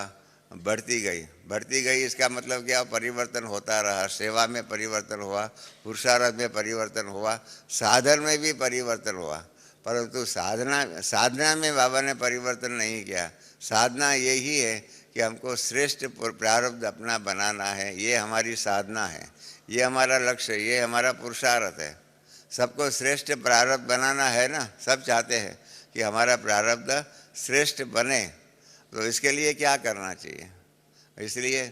बढ़ती गई। इसका मतलब क्या, परिवर्तन होता रहा, सेवा में परिवर्तन हुआ, पुरुषार्थ में परिवर्तन हुआ, साधन में भी परिवर्तन हुआ। परंतु साधना में बाबा ने परिवर्तन नहीं किया। साधना यही है कि हमको श्रेष्ठ प्रारब्ध अपना बनाना है, ये हमारी साधना है, ये हमारा लक्ष्य, ये हमारा पुरुषार्थ है। सबको श्रेष्ठ प्रारब्ध बनाना है ना, सब चाहते हैं कि हमारा प्रारब्ध श्रेष्ठ बने, तो इसके लिए क्या करना चाहिए। इसलिए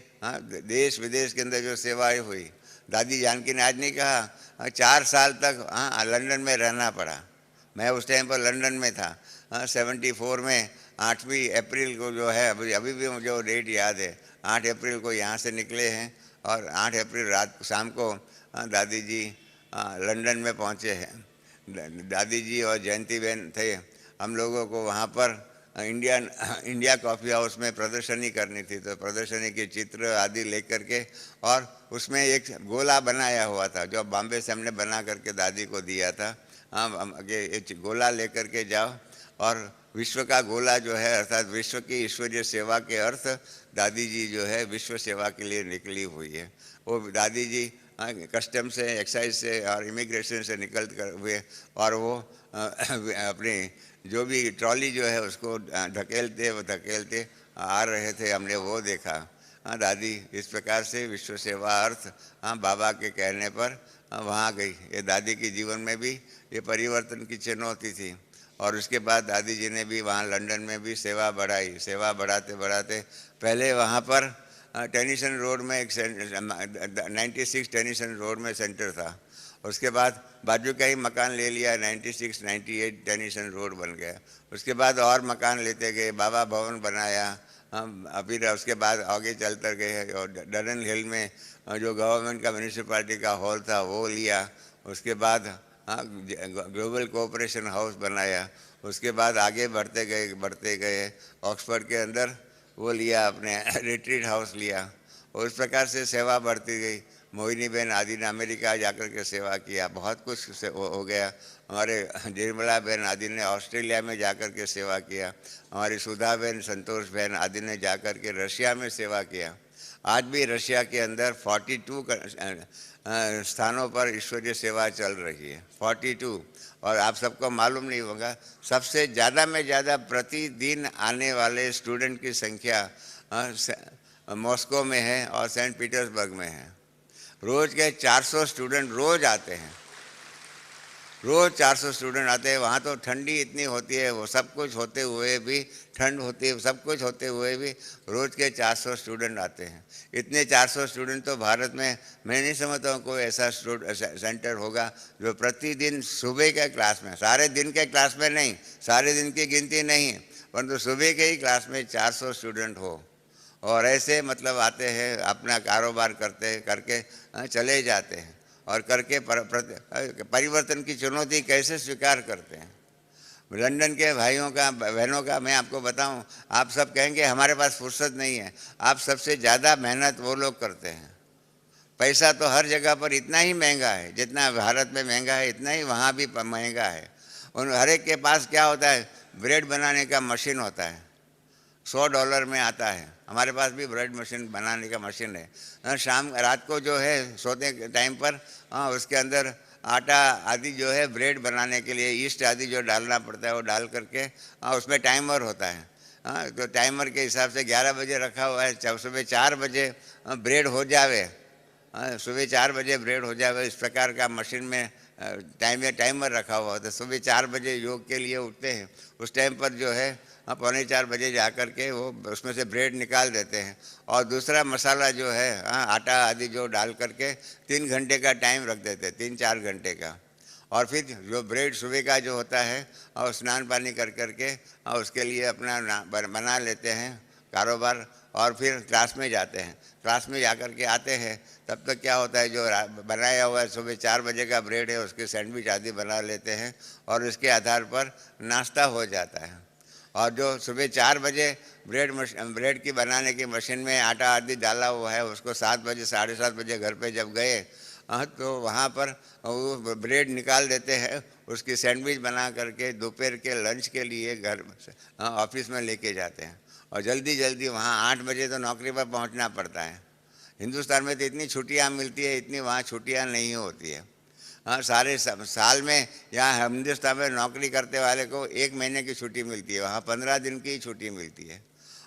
देश विदेश के अंदर जो सेवाएं हुई, दादी जानकी ने आज नहीं कहा 4 साल तक लंदन में रहना पड़ा। मैं उस टाइम पर लंदन में था। 74 में 8वीं अप्रैल को जो है, अभी भी मुझे वो डेट याद है, 8 अप्रैल को यहाँ से निकले हैं, और 8 अप्रैल रात शाम को दादी जी लंदन में पहुँचे हैं। दादी जी और जयंती बहन थे, हम लोगों को वहाँ पर इंडिया कॉफ़ी हाउस में प्रदर्शनी करनी थी, तो प्रदर्शनी के चित्र आदि लेकर के, और उसमें एक गोला बनाया हुआ था जो बॉम्बे से हमने बना करके दादी को दिया था। ये गोला लेकर के जाओ, और विश्व का गोला जो है, अर्थात विश्व की ईश्वरीय सेवा के अर्थ दादी जी जो है विश्व सेवा के लिए निकली हुई है। वो दादी जी कस्टम से, एक्साइज से और इमिग्रेशन से निकल कर हुए, और वो अपनी जो भी ट्रॉली जो है उसको धकेलते आ रहे थे, हमने वो देखा। दादी इस प्रकार से विश्व सेवा अर्थ बाबा के कहने पर वहाँ गई। ये दादी के जीवन में भी ये परिवर्तन की चुनौती थी, और उसके बाद दादी जी ने भी वहाँ लंदन में भी सेवा बढ़ाई। सेवा बढ़ाते बढ़ाते पहले वहाँ पर टेनिसन रोड में एक 96 टेनिसन रोड में सेंटर था, उसके बाद बाजू का ही मकान ले लिया, 96-98 टेनिसन रोड बन गया। उसके बाद और मकान लेते गए, बाबा भवन बनाया, फिर उसके बाद आगे चलते गए, और डरन हिल में जो गवर्नमेंट का म्यूनिसिपैलिटी का हॉल था वो लिया। उसके बाद ग्लोबल कोऑपरेशन हाउस बनाया। उसके बाद आगे बढ़ते गए ऑक्सफोर्ड के अंदर वो लिया, अपने रिट्रीट हाउस लिया, और इस प्रकार से सेवा बढ़ती गई। मोहिनी बहन आदि ने अमेरिका जाकर के सेवा किया, बहुत कुछ हो गया। हमारे निर्मला बहन आदि ने ऑस्ट्रेलिया में जाकर के सेवा किया। हमारी सुधा बहन, संतोष बहन आदि ने जाकर के रशिया में सेवा किया। आज भी रशिया के अंदर 42 स्थानों पर ईश्वरीय सेवा चल रही है, 42। और आप सबको मालूम नहीं होगा, सबसे ज़्यादा में ज़्यादा प्रतिदिन आने वाले स्टूडेंट की संख्या मॉस्को में है और सेंट पीटर्सबर्ग में है। रोज़ के 400 स्टूडेंट रोज़ आते हैं, रोज़ 400 स्टूडेंट आते हैं। वहाँ तो ठंडी इतनी होती है, वो सब कुछ होते हुए भी, ठंड होती है, सब कुछ होते हुए भी रोज़ के 400 स्टूडेंट आते हैं। इतने 400 स्टूडेंट तो भारत में मैं नहीं समझता हूँ कोई ऐसा सेंटर होगा जो प्रतिदिन सुबह के क्लास में, सारे दिन के क्लास में नहीं, सारे दिन की गिनती नहीं, परंतु सुबह के ही क्लास में 400 स्टूडेंट हो, और ऐसे मतलब आते हैं, अपना कारोबार करके चले जाते हैं, और करके परिवर्तन की चुनौती कैसे स्वीकार करते हैं। लंदन के भाइयों का, बहनों का मैं आपको बताऊं, आप सब कहेंगे हमारे पास फुर्सत नहीं है। आप सबसे ज़्यादा मेहनत वो लोग करते हैं। पैसा तो हर जगह पर इतना ही महंगा है, जितना भारत में महंगा है इतना ही वहाँ भी महंगा है। उन हर एक के पास क्या होता है, ब्रेड बनाने का मशीन होता है, $100 में आता है। हमारे पास भी ब्रेड मशीन बनाने का मशीन है। शाम रात को जो है सोते के टाइम पर उसके अंदर आटा आदि जो है ब्रेड बनाने के लिए ईस्ट आदि जो डालना पड़ता है वो डाल करके उसमें टाइमर होता है। तो टाइमर के हिसाब से 11 बजे रखा हुआ है, सुबह 4 बजे ब्रेड हो जावे, सुबह 4 बजे ब्रेड हो जावे। इस प्रकार का मशीन में टाइमर रखा हुआ होता है। सुबह 4 बजे योग के लिए उठते हैं, उस टाइम पर जो है 3:45 बजे जा कर के वो उसमें से ब्रेड निकाल देते हैं, और दूसरा मसाला जो है आटा आदि जो डाल करके 3 घंटे का टाइम रख देते हैं, 3-4 घंटे का। और फिर जो ब्रेड सुबह का जो होता है और स्नान पानी कर करके और उसके लिए अपना बना लेते हैं, कारोबार, और फिर क्लास में जाते हैं। क्लास में जाकर के आते हैं, तब तक क्या होता है, जो बनाया हुआ है सुबह 4 बजे का ब्रेड है, उसके सैंडविच आदि बना लेते हैं और उसके आधार पर नाश्ता हो जाता है। और जो सुबह 4 बजे ब्रेड की बनाने की मशीन में आटा आदि डाला हुआ है, उसको 7 बजे 7:30 बजे घर पे जब गए तो वहाँ पर वो ब्रेड निकाल देते हैं, उसकी सैंडविच बना करके दोपहर के लंच के लिए घर ऑफिस में लेके जाते हैं। और जल्दी जल्दी वहाँ 8 बजे तो नौकरी पर पहुँचना पड़ता है। हिंदुस्तान में तो इतनी छुट्टियाँ मिलती है, इतनी वहाँ छुट्टियाँ नहीं होती है। हाँ, सारे साल में यहाँ हिंदुस्तान में नौकरी करते वाले को 1 महीने की छुट्टी मिलती है, वहाँ 15 दिन की छुट्टी मिलती है।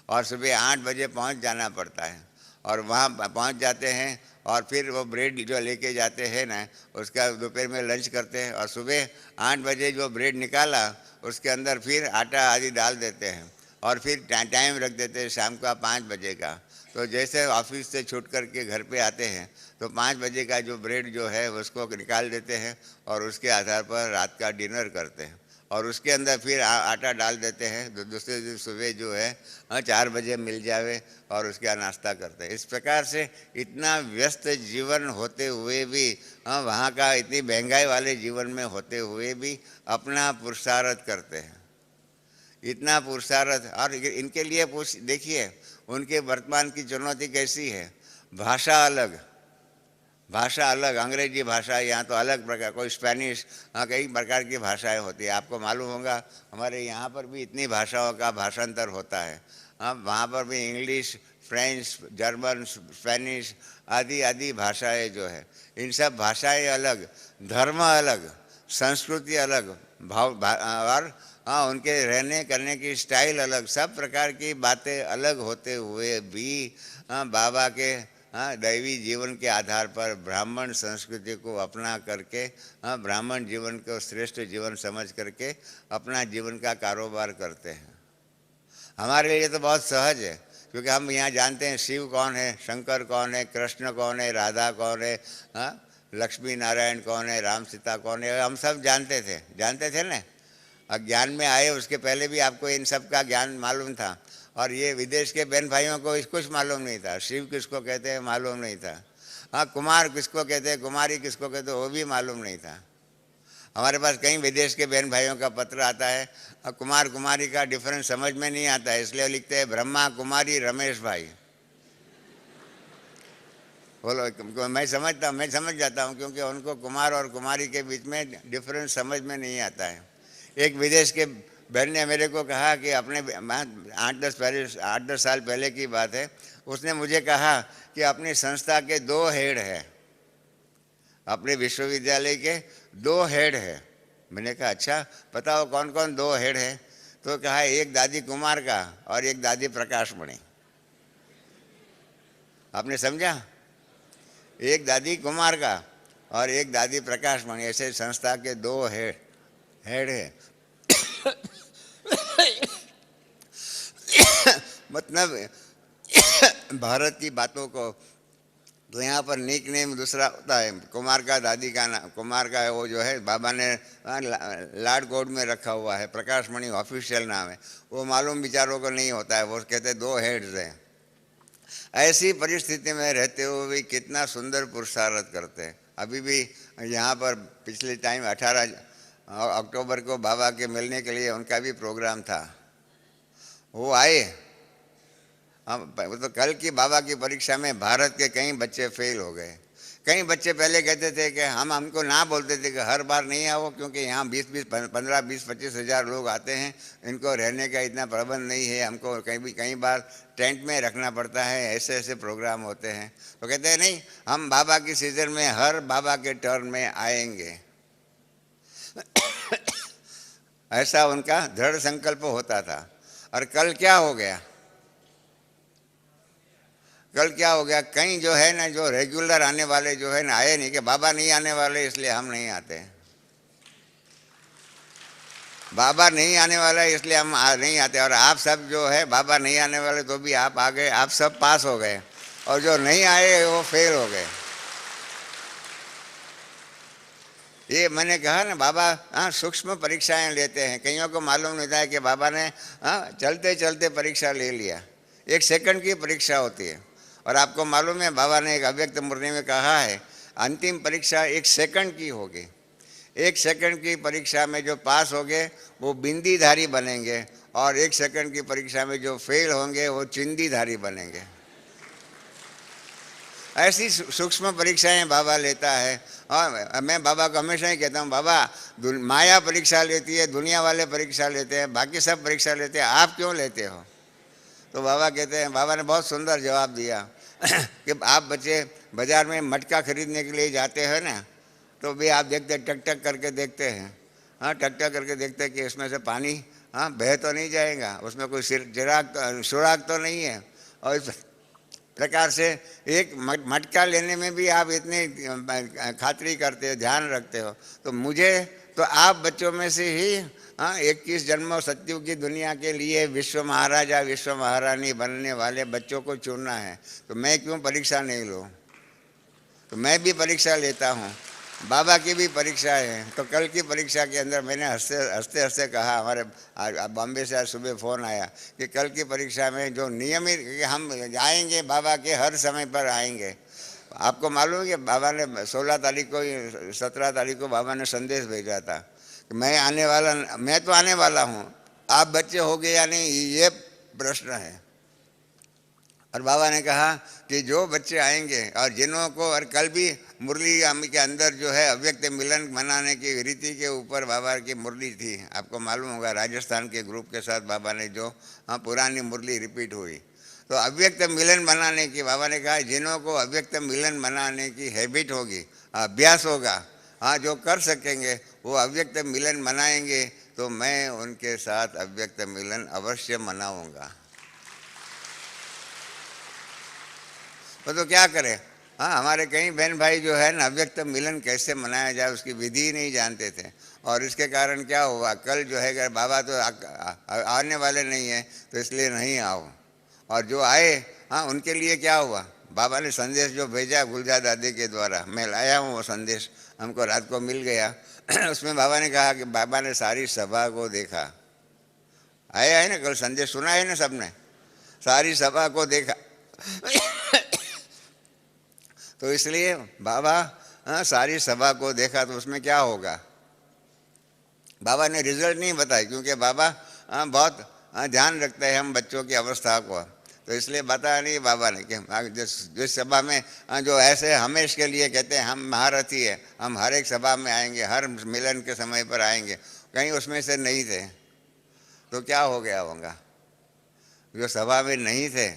और सुबह 8 बजे पहुँच जाना पड़ता है, और वहाँ पहुँच जाते हैं और फिर वो ब्रेड जो लेके जाते हैं ना, उसका दोपहर में लंच करते हैं। और सुबह 8 बजे जो ब्रेड निकाला उसके अंदर फिर आटा आदि डाल देते हैं, और फिर टाइम रख देते हैं शाम का 5 बजे का। तो जैसे ऑफिस से छूट करके घर पे आते हैं तो 5 बजे का जो ब्रेड जो है उसको निकाल देते हैं, और उसके आधार पर रात का डिनर करते हैं, और उसके अंदर फिर आटा डाल देते हैं। दूसरे दिन सुबह जो है 4 बजे मिल जावे और उसका नाश्ता करते हैं। इस प्रकार से इतना व्यस्त जीवन होते हुए भी, वहाँ का इतनी महंगाई वाले जीवन में होते हुए भी अपना पुरुषार्थ करते हैं, इतना पुरुषार्थ। और इनके लिए देखिए उनके वर्तमान की चुनौती कैसी है। भाषा अलग, भाषा अलग, अंग्रेजी भाषा यहाँ तो अलग प्रकार, कोई स्पेनिश, कई प्रकार की भाषाएं होती है। आपको मालूम होगा हमारे यहाँ पर भी इतनी भाषाओं का भाषांतर होता है। वहाँ पर भी इंग्लिश, फ्रेंच, जर्मन, स्पेनिश आदि आदि भाषाएं जो है, इन सब भाषाएं अलग, धर्म अलग, संस्कृति अलग, और उनके रहने करने की स्टाइल अलग, सब प्रकार की बातें अलग होते हुए भी बाबा के दैवी जीवन के आधार पर ब्राह्मण संस्कृति को अपना करके, ब्राह्मण जीवन को श्रेष्ठ जीवन समझ करके अपना जीवन का कारोबार करते हैं। हमारे लिए तो बहुत सहज है, क्योंकि हम यहाँ जानते हैं शिव कौन है, शंकर कौन है, कृष्ण कौन है, राधा कौन है, लक्ष्मी नारायण कौन है, राम सीता कौन है, हम सब जानते थे ना। ज्ञान में आए उसके पहले भी आपको इन सब का ज्ञान मालूम था। और ये विदेश के बहन भाइयों को कुछ मालूम नहीं था, शिव किसको कहते हैं मालूम नहीं था, कुमार किसको कहते हैं, कुमारी किसको कहते हैं वो भी मालूम नहीं था। हमारे पास कई विदेश के बहन भाइयों का पत्र आता है, कुमार कुमारी का डिफरेंस समझ में नहीं आता है, इसलिए लिखते हैं ब्रह्मा कुमारी रमेश भाई। बोलो, मैं समझ जाता हूँ, क्योंकि उनको कुमार और कुमारी के बीच में डिफरेंस समझ में नहीं आता है। एक विदेश के बहन ने मेरे को कहा कि अपने 8-10 साल पहले की बात है, उसने मुझे कहा कि अपनी संस्था के 2 हेड है, अपने विश्वविद्यालय के 2 हेड है। मैंने कहा अच्छा, बताओ कौन कौन 2 हेड है। तो कहा एक दादी कुमार का और एक दादी प्रकाश मणि। आपने समझा, एक दादी कुमार का और एक दादी प्रकाश मणि, ऐसे संस्था के 2 हेड है। मतलब भारत की बातों को तो यहाँ पर निक नेम दूसरा होता है। कुमार का दादी का नाम, कुमार का वो जो है बाबा ने लॉर्ड कोड में रखा हुआ है, प्रकाश मणि ऑफिशियल नाम है, वो मालूम विचारों को नहीं होता है, वो कहते 2 हेड्स हैं। ऐसी परिस्थिति में रहते हुए भी कितना सुंदर पुरुषार्थ करते हैं। अभी भी यहाँ पर पिछले टाइम 18 अक्टूबर को बाबा के मिलने के लिए उनका भी प्रोग्राम था, वो आए। हम तो कल की बाबा की परीक्षा में भारत के कई बच्चे फेल हो गए। कई बच्चे पहले कहते थे कि हमको ना बोलते थे कि हर बार नहीं आओ, क्योंकि यहाँ 15-20-25 हज़ार लोग आते हैं, इनको रहने का इतना प्रबंध नहीं है, हमको कई बार टेंट में रखना पड़ता है, ऐसे प्रोग्राम होते हैं। तो कहते हैं नहीं, हम बाबा की सीजन में हर बाबा के टर्न में आएंगे। ऐसा उनका दृढ़ संकल्प होता था। और कल क्या हो गया, कहीं जो है ना, जो रेगुलर आने वाले जो है ना आए नहीं, कि बाबा नहीं आने वाले इसलिए हम नहीं आते, बाबा नहीं आने वाला है इसलिए हम नहीं आते। और आप सब जो है बाबा नहीं आने वाले तो भी आप आ गए, आप सब पास हो गए, और जो नहीं आए वो फेल हो गए। ये मैंने कहा ना, बाबा सूक्ष्म परीक्षाएं लेते हैं। कईयों को मालूम नहीं था कि बाबा ने चलते चलते परीक्षा ले लिया। एक सेकंड की परीक्षा होती है। और आपको मालूम है बाबा ने एक अव्यक्त मुरली में कहा है, अंतिम परीक्षा एक सेकंड की होगी। एक सेकंड की परीक्षा में जो पास होंगे वो बिंदीधारी बनेंगे, और एक सेकंड की परीक्षा में जो फेल होंगे वो चिंदीधारी बनेंगे। ऐसी सूक्ष्म परीक्षाएं बाबा लेता है। और मैं बाबा को हमेशा ही कहता हूँ, बाबा माया परीक्षा लेती है, दुनिया वाले परीक्षा लेते हैं, बाकी सब परीक्षा लेते हैं, आप क्यों लेते हो? तो बाबा कहते हैं, बाबा ने बहुत सुंदर जवाब दिया कि आप बच्चे बाजार में मटका खरीदने के लिए जाते हैं ना, तो भी आप देखते टक टक करके देखते हैं। हाँ, टक टक करके देखते हैं कि उसमें से पानी बह तो नहीं जाएगा, उसमें कोई चिराग सुराग तो नहीं है। और इस प्रकार से एक मटका लेने में भी आप इतनी खातिरी करते हो, ध्यान रखते हो। तो मुझे तो आप बच्चों में से ही 21 जन्मों सत्युग की दुनिया के लिए विश्व महाराजा विश्व महारानी बनने वाले बच्चों को चुनना है। तो मैं क्यों परीक्षा नहीं लूँ? तो मैं भी परीक्षा लेता हूँ, बाबा की भी परीक्षा है। तो कल की परीक्षा के अंदर मैंने हंसते हंसते हंसते कहा, हमारे बॉम्बे से आज सुबह फ़ोन आया कि कल की परीक्षा में जो नियमित हम आएंगे, बाबा के हर समय पर आएंगे। आपको मालूम है कि बाबा ने 16 तारीख को 17 तारीख को बाबा ने संदेश भेजा था कि मैं आने वाला, मैं तो आने वाला हूँ, आप बच्चे हो गए या नहीं ये प्रश्न है। और बाबा ने कहा कि जो बच्चे आएंगे और जिन्हों को, और कल भी मुरली के अंदर जो है अव्यक्त मिलन मनाने की रीति के ऊपर बाबा की मुरली थी। आपको मालूम होगा राजस्थान के ग्रुप के साथ बाबा ने जो पुरानी मुरली रिपीट हुई। तो अव्यक्त मिलन मनाने की बाबा ने कहा, जिन्हों को अव्यक्त मिलन मनाने की हैबिट होगी, अभ्यास होगा, जो कर सकेंगे वो अव्यक्त मिलन मनाएंगे, तो मैं उनके साथ अव्यक्त मिलन अवश्य मनाऊँगा। तो क्या करें? हमारे कई बहन भाई जो है ना, अव्यक्त मिलन कैसे मनाया जाए उसकी विधि ही नहीं जानते थे। और इसके कारण क्या हुआ, कल जो है अगर बाबा तो आने वाले नहीं है तो इसलिए नहीं आओ। और जो आए उनके लिए क्या हुआ, बाबा ने संदेश जो भेजा गुलजार दादी के द्वारा, मैं लाया हूँ वो संदेश, हमको रात को मिल गया। उसमें बाबा ने कहा कि बाबा ने सारी सभा को देखा। आया है ना, कल संदेश सुना है ना सबने, सारी सभा को देखा। तो इसलिए बाबा सारी सभा को देखा, तो उसमें क्या होगा, बाबा ने रिजल्ट नहीं बताया, क्योंकि बाबा बहुत ध्यान रखते हैं हम बच्चों की अवस्था को। तो इसलिए बताया नहीं बाबा ने कि जिस सभा में जो ऐसे हमेश के लिए कहते हैं हम महारथी है, हम हर एक सभा में आएंगे, हर मिलन के समय पर आएंगे, कहीं उसमें से नहीं थे। तो क्या हो गया होगा, जो सभा में नहीं थे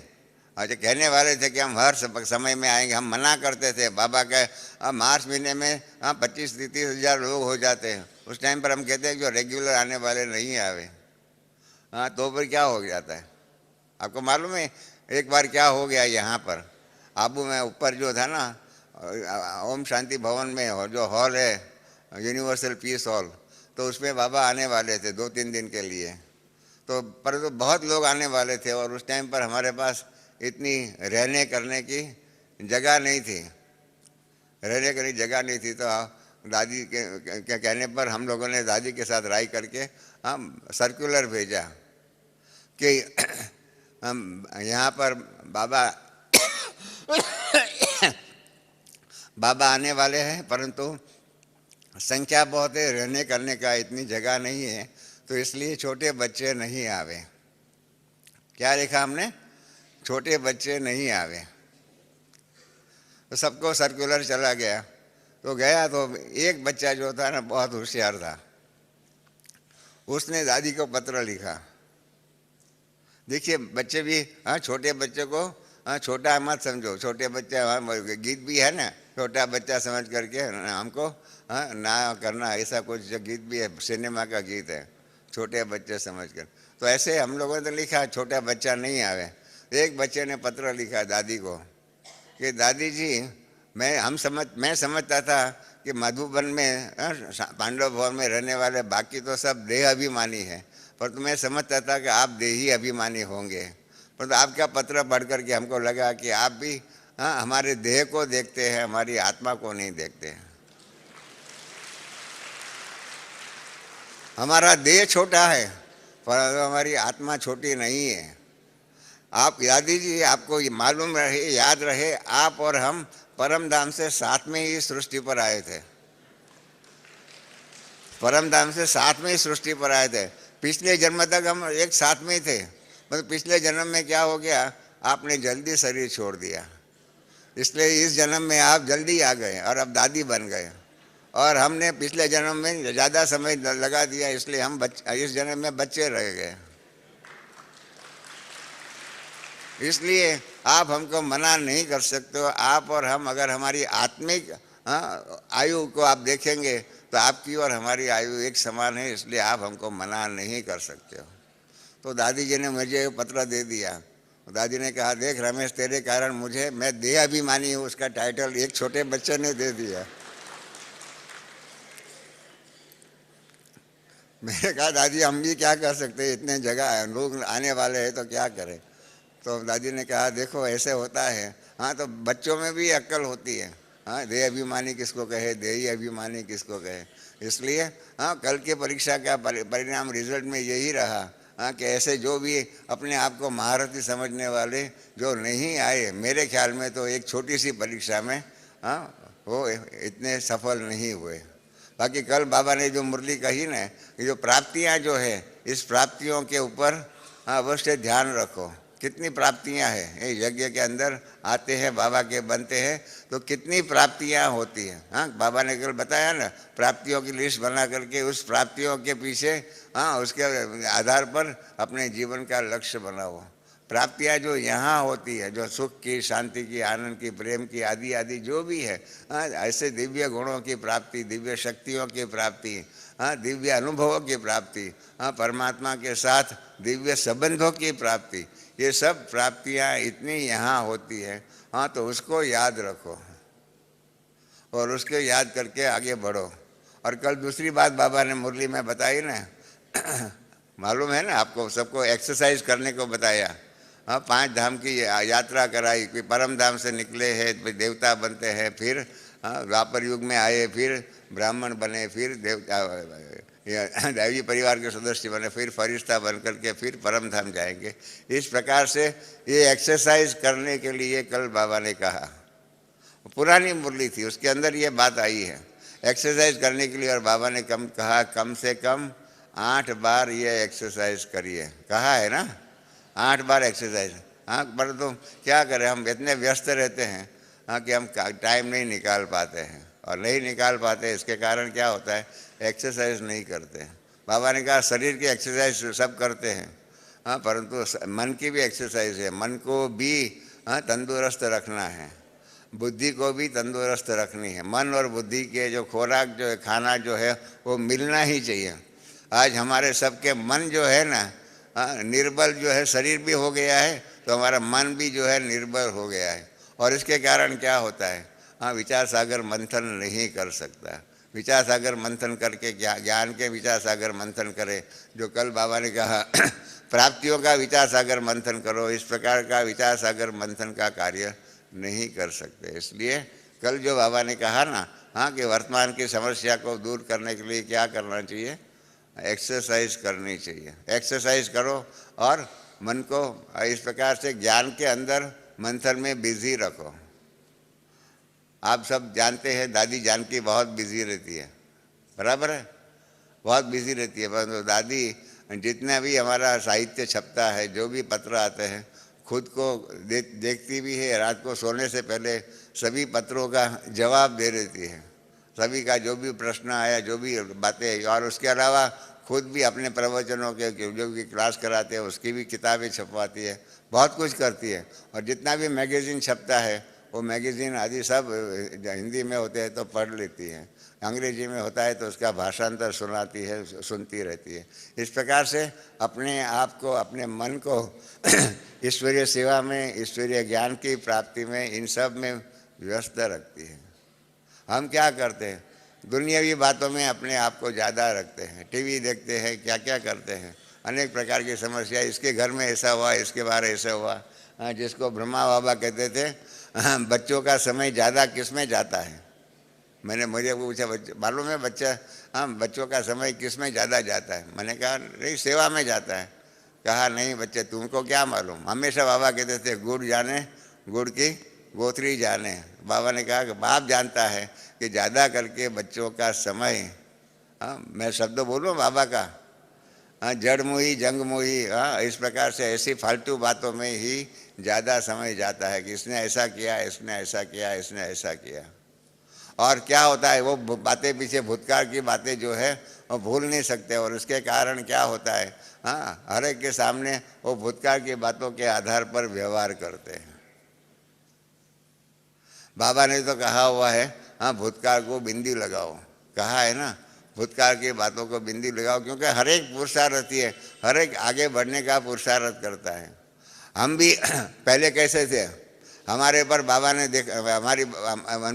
और जो कहने वाले थे कि हम हर समय में आएंगे, हम मना करते थे। बाबा के मार्च महीने में 25-30 हज़ार लोग हो जाते हैं, उस टाइम पर हम कहते हैं जो रेगुलर आने वाले नहीं आवे। तो फिर क्या हो जाता है, आपको मालूम है एक बार क्या हो गया यहाँ पर आबू में, ऊपर जो था ना ओम शांति भवन में जो हॉल है यूनिवर्सल पीस हॉल, तो उसमें बाबा आने वाले थे 2-3 दिन के लिए। तो पर तो बहुत लोग आने वाले थे, और उस टाइम पर हमारे पास इतनी रहने करने की जगह नहीं थी, रहने की जगह नहीं थी। तो दादी के कहने पर हम लोगों ने दादी के साथ राय करके हम सर्कुलर भेजा कि हम यहाँ पर बाबा बाबा आने वाले हैं, परंतु संख्या बहुत है, रहने करने का इतनी जगह नहीं है, तो इसलिए छोटे बच्चे नहीं आवे। क्या लिखा हमने, छोटे बच्चे नहीं आवे। तो सबको सर्कुलर चला गया। तो गया तो एक बच्चा जो था ना बहुत होशियार था, उसने दादी को पत्र लिखा। देखिए बच्चे भी, छोटे बच्चे को छोटा मत समझो, छोटे बच्चे गीत भी है ना, छोटा बच्चा समझ करके हमको ना करना, ऐसा कुछ जो गीत भी है, सिनेमा का गीत है, छोटे बच्चे समझ कर। तो ऐसे हम लोगों ने तो लिखा छोटा बच्चा नहीं आवे। एक बच्चे ने पत्र लिखा दादी को कि दादी जी मैं समझता था कि मधुबन में पांडव भवन में रहने वाले बाकी तो सब देह अभिमानी है, पर तो मैं समझता था कि आप देही अभिमानी होंगे। परंतु आपका पत्र पढ़ करके हमको लगा कि आप भी हमारे देह को देखते हैं, हमारी आत्मा को नहीं देखते हैं। हमारा देह छोटा है पर हमारी आत्मा छोटी नहीं है। आप दादी जी, आपको ये मालूम रहे, याद रहे, आप और हम परम धाम से साथ में ही सृष्टि पर आए थे। परम धाम से साथ में ही सृष्टि पर आए थे। पिछले जन्म तक हम एक साथ में ही थे, मतलब पिछले जन्म में क्या हो गया, आपने जल्दी शरीर छोड़ दिया, इसलिए इस जन्म में आप जल्दी आ गए और अब दादी बन गए। और हमने पिछले जन्म में ज़्यादा समय लगा दिया, इसलिए हम इस जन्म में बच्चे रह गए। इसलिए आप हमको मना नहीं कर सकते हो। आप और हम अगर हमारी आत्मिक आयु को आप देखेंगे तो आपकी और हमारी आयु एक समान है, इसलिए आप हमको मना नहीं कर सकते हो। तो दादी जी ने मुझे पत्र दे दिया। दादी ने कहा, देख रमेश, तेरे कारण मुझे, मैं देह अभिमानी हूँ, उसका टाइटल एक छोटे बच्चे ने दे दिया। मैंने कहा, दादी हम भी क्या कर सकते हैं, इतने जगह है, लोग आने वाले हैं तो क्या करें। तो दादी ने कहा, देखो ऐसे होता है। हाँ, तो बच्चों में भी अक्ल होती है। हाँ, देह अभिमानी किसको कहे, देही अभिमानी किसको कहे। इसलिए हाँ, कल के परीक्षा का परिणाम रिजल्ट में यही रहा। हाँ, कि ऐसे जो भी अपने आप को महारथी समझने वाले जो नहीं आए, मेरे ख्याल में तो एक छोटी सी परीक्षा में हाँ वो इतने सफल नहीं हुए। बाकी कल बाबा ने जो मुरली कही ना, कि जो प्राप्तियाँ जो है, इस प्राप्तियों के ऊपर अवश्य ध्यान रखो। कितनी प्राप्तियां हैं, ये यज्ञ के अंदर आते हैं, बाबा के बनते हैं तो कितनी प्राप्तियां होती हैं। हाँ, बाबा ने कल बताया ना, प्राप्तियों की लिस्ट बना करके उस प्राप्तियों के पीछे हाँ उसके आधार पर अपने जीवन का लक्ष्य बनाओ। प्राप्तियां जो यहाँ होती है, जो सुख की, शांति की, आनंद की, प्रेम की, आदि आदि जो भी है, हाँ ऐसे दिव्य गुणों की प्राप्ति, दिव्य शक्तियों की प्राप्ति, हाँ दिव्य अनुभवों की प्राप्ति, हाँ परमात्मा के साथ दिव्य संबंधों की प्राप्ति, ये सब प्राप्तियाँ इतनी यहाँ होती है। हाँ, तो उसको याद रखो और उसको याद करके आगे बढ़ो। और कल दूसरी बात बाबा ने मुरली में बताई ना, मालूम है ना आपको, सबको एक्सरसाइज करने को बताया। हाँ, 5 धाम की यात्रा कराई, कि परम धाम से निकले हैं, फिर देवता बनते हैं, फिर हाँ द्वापर युग में आए, फिर ब्राह्मण बने, फिर देवता दैवी परिवार के सदस्य बने, फिर फरिश्ता बन करके फिर परम धाम जाएंगे। इस प्रकार से ये एक्सरसाइज करने के लिए कल बाबा ने कहा। पुरानी मुरली थी, उसके अंदर ये बात आई है एक्सरसाइज करने के लिए। और बाबा ने कहा कम से कम 8 बार ये एक्सरसाइज करिए, कहा है ना, 8 बार एक्सरसाइज। हाँ, पर तो क्या करें, हम इतने व्यस्त रहते हैं हाँ कि हम टाइम नहीं निकाल पाते हैं, और नहीं निकाल पाते इसके कारण क्या होता है, एक्सरसाइज नहीं करते। बाबा ने कहा शरीर की एक्सरसाइज सब करते हैं हाँ, परंतु मन की भी एक्सरसाइज है, मन को भी हाँ तंदुरुस्त रखना है, बुद्धि को भी तंदुरुस्त रखनी है। मन और बुद्धि के जो खुराक जो है, खाना जो है, वो मिलना ही चाहिए। आज हमारे सबके मन जो है ना निर्बल जो है, शरीर भी हो गया है तो हमारा मन भी जो है निर्बल हो गया है। और इसके कारण क्या होता है, हाँ विचार सागर मंथन नहीं कर सकता। विचार सागर मंथन करके ज्ञान के विचार सागर मंथन करे, जो कल बाबा ने कहा प्राप्तियों का विचार सागर मंथन करो, इस प्रकार का विचार सागर मंथन का कार्य नहीं कर सकते। इसलिए कल जो बाबा ने कहा ना हाँ कि वर्तमान की समस्या को दूर करने के लिए क्या करना चाहिए, एक्सरसाइज करनी चाहिए। एक्सरसाइज करो और मन को इस प्रकार से ज्ञान के अंदर मंथन में बिजी रखो। आप सब जानते हैं दादी जानकी बहुत बिजी रहती है, बराबर है, बहुत बिजी रहती है। परंतु दादी जितना भी हमारा साहित्य छपता है, जो भी पत्र आते हैं, खुद को देखती भी है, रात को सोने से पहले सभी पत्रों का जवाब दे देती है, सभी का जो भी प्रश्न आया, जो भी बातें। और उसके अलावा खुद भी अपने प्रवचनों के जो भी क्लास कराते हैं उसकी भी किताबें छपवाती है, बहुत कुछ करती है। और जितना भी मैगज़ीन छपता है वो मैगज़ीन आदि सब हिंदी में होते हैं तो पढ़ लेती है, अंग्रेजी में होता है तो उसका भाषांतर सुनाती है, सुनती रहती है। इस प्रकार से अपने आप को, अपने मन को ईश्वरीय सेवा में, ईश्वरीय ज्ञान की प्राप्ति में, इन सब में व्यस्त रखती है। हम क्या करते हैं, दुनियावी बातों में अपने आप को ज़्यादा रखते हैं, टीवी देखते हैं, क्या क्या करते हैं, अनेक प्रकार की समस्या, इसके घर में ऐसा हुआ, इसके बाहर ऐसा हुआ। जिसको ब्रह्मा बाबा कहते थे बच्चों का समय ज़्यादा किस में जाता है, मुझे पूछा मालूम है बच्चा, हाँ बच्चों का समय किस में ज़्यादा जाता है। मैंने कहा नहीं, सेवा में जाता है। कहा नहीं बच्चे तुमको क्या मालूम, हमेशा बाबा कहते थे गुड़ जाने गुड़ की गोथरी जाने। बाबा ने कहा कि बाप जानता है कि ज़्यादा करके बच्चों का समय, हाँ मैं शब्द बोलूँ बाबा का, हाँ जड़ मुही जंग मुही, हाँ इस प्रकार से ऐसी फालतू बातों में ही ज़्यादा समय जाता है कि इसने ऐसा किया, इसने ऐसा किया, इसने ऐसा किया। और क्या होता है वो बातें पीछे भूतकाल की बातें जो है वो भूल नहीं सकते, और उसके कारण क्या होता है, हाँ हर एक के सामने वो भूतकाल की बातों के आधार पर व्यवहार करते हैं। बाबा ने तो कहा हुआ है, हाँ भूतकाल को बिंदी लगाओ, कहा है ना, भूतकाल की बातों को बिंदी लगाओ, क्योंकि हर एक पुरुषार्थी है, हर एक आगे बढ़ने का पुरुषार्थ करता है। हम भी पहले कैसे थे, हमारे पर बाबा ने देखा,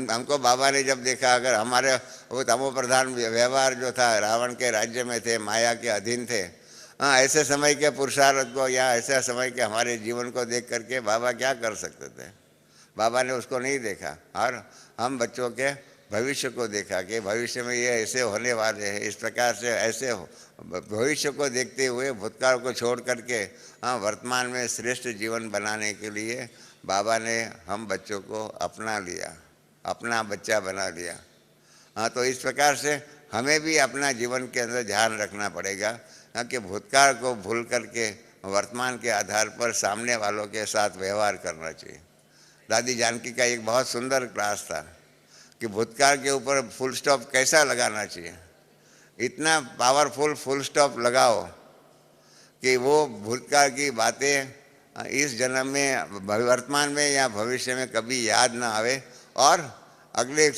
हमको बाबा ने जब देखा, अगर हमारे वो तमो प्रधान व्यवहार जो था, रावण के राज्य में थे, माया के अधीन थे, हाँ ऐसे समय के पुरुषार्थ को या ऐसे समय के हमारे जीवन को देख करके बाबा क्या कर सकते थे। बाबा ने उसको नहीं देखा, और हम बच्चों के भविष्य को देखा कि भविष्य में ये ऐसे होने वाले हैं, इस प्रकार से ऐसे भविष्य को देखते हुए भूतकाल को छोड़ करके हाँ वर्तमान में श्रेष्ठ जीवन बनाने के लिए बाबा ने हम बच्चों को अपना लिया, अपना बच्चा बना लिया। हाँ तो इस प्रकार से हमें भी अपना जीवन के अंदर ध्यान रखना पड़ेगा कि भूतकाल को भूल करके वर्तमान के आधार पर सामने वालों के साथ व्यवहार करना चाहिए। दादी जानकी का एक बहुत सुंदर क्लास था कि भूतकाल के ऊपर फुल स्टॉप कैसा लगाना चाहिए। इतना पावरफुल फुल स्टॉप लगाओ कि वो भूतकाल की बातें इस जन्म में, वर्तमान में या भविष्य में कभी याद ना आवे, और अगले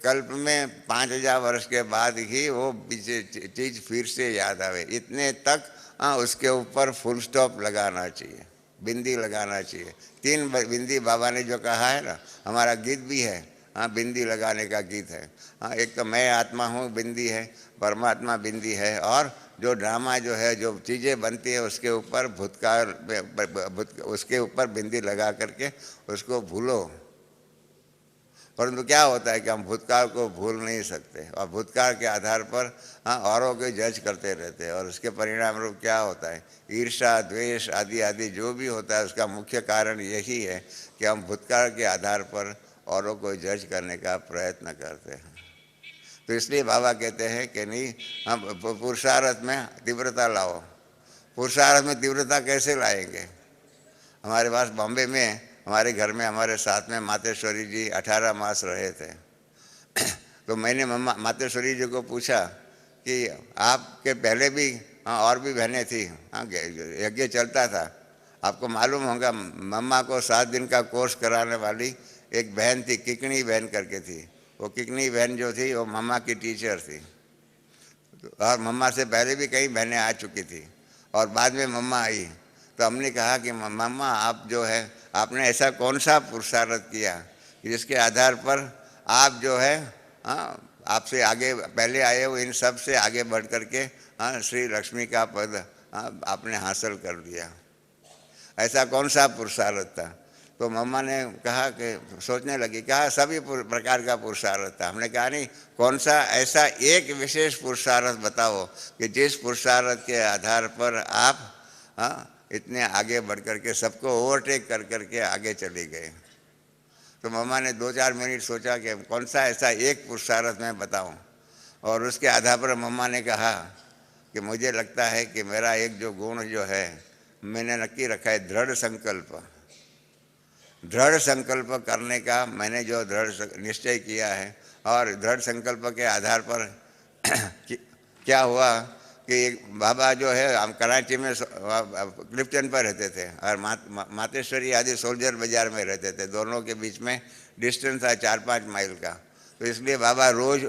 कल्प में 5000 वर्ष के बाद ही वो चीज़ फिर से याद आवे, इतने तक उसके ऊपर फुल स्टॉप लगाना चाहिए, बिंदी लगाना चाहिए। 3 बिंदी बाबा ने जो कहा है ना, हमारा गीत भी है, हाँ बिंदी लगाने का गीत है। हाँ एक तो मैं आत्मा हूँ बिंदी है, परमात्मा बिंदी है, और जो ड्रामा जो है, जो चीज़ें बनती है उसके ऊपर भूतकाल उसके ऊपर बिंदी लगा करके उसको भूलो। परंतु क्या होता है कि हम भूतकाल को भूल नहीं सकते, और भूतकाल के आधार पर हाँ औरों को जज करते रहते हैं, और उसके परिणाम रूप क्या होता है, ईर्ष्या द्वेष आदि आदि जो भी होता है उसका मुख्य कारण यही है कि हम भूतकाल के आधार पर औरों को जज करने का प्रयत्न करते हैं। तो इसलिए बाबा कहते हैं कि नहीं, हम पुरुषार्थ में तीव्रता लाओ। पुरुषार्थ में तीव्रता कैसे लाएंगे। हमारे पास बॉम्बे में हमारे घर में हमारे साथ में मातेश्वरी जी 18 मास रहे थे। तो मैंने मातेश्वरी जी को पूछा कि आपके पहले भी और भी बहनें थी, हाँ यज्ञ चलता था, आपको मालूम होगा मम्मा को 7 दिन का कोर्स कराने वाली एक बहन थी, किकनी बहन करके थी। वो किकनी बहन जो थी वो मम्मा की टीचर थी, और मम्मा से पहले भी कई बहनें आ चुकी थी, और बाद में मम्मा आई। तो हमने कहा कि मम्मा आप जो है, आपने ऐसा कौन सा पुरुषार्थ किया कि जिसके आधार पर आप जो है आपसे आगे पहले आए हो, इन सब से आगे बढ़ करके श्री लक्ष्मी का पद आपने हासिल कर लिया, ऐसा कौन सा पुरुषार्थ था। तो मम्मा ने कहा कि सोचने लगी, कहा सभी प्रकार का पुरुषार्थ था। हमने कहा नहीं, कौन सा ऐसा एक विशेष पुरुषार्थ बताओ कि जिस पुरुषार्थ के आधार पर आप इतने आगे बढ़ करके सबको ओवरटेक कर करके आगे चले गए। तो मम्मा ने 2-4 मिनट सोचा कि कौन सा ऐसा एक पुरुषार्थ मैं बताऊं, और उसके आधार पर मम्मा ने कहा कि मुझे लगता है कि मेरा एक जो गुण जो है मैंने नक्की रखा है, दृढ़ संकल्प। दृढ़ संकल्प करने का मैंने जो दृढ़ निश्चय किया है, और दृढ़ संकल्प के आधार पर क्या हुआ कि एक बाबा जो है, हम कराची में क्लिफ्टन पर रहते थे, और मातेश्वरी आदि सोल्जर बाज़ार में रहते थे। दोनों के बीच में डिस्टेंस था 4-5 माइल का। तो इसलिए बाबा रोज़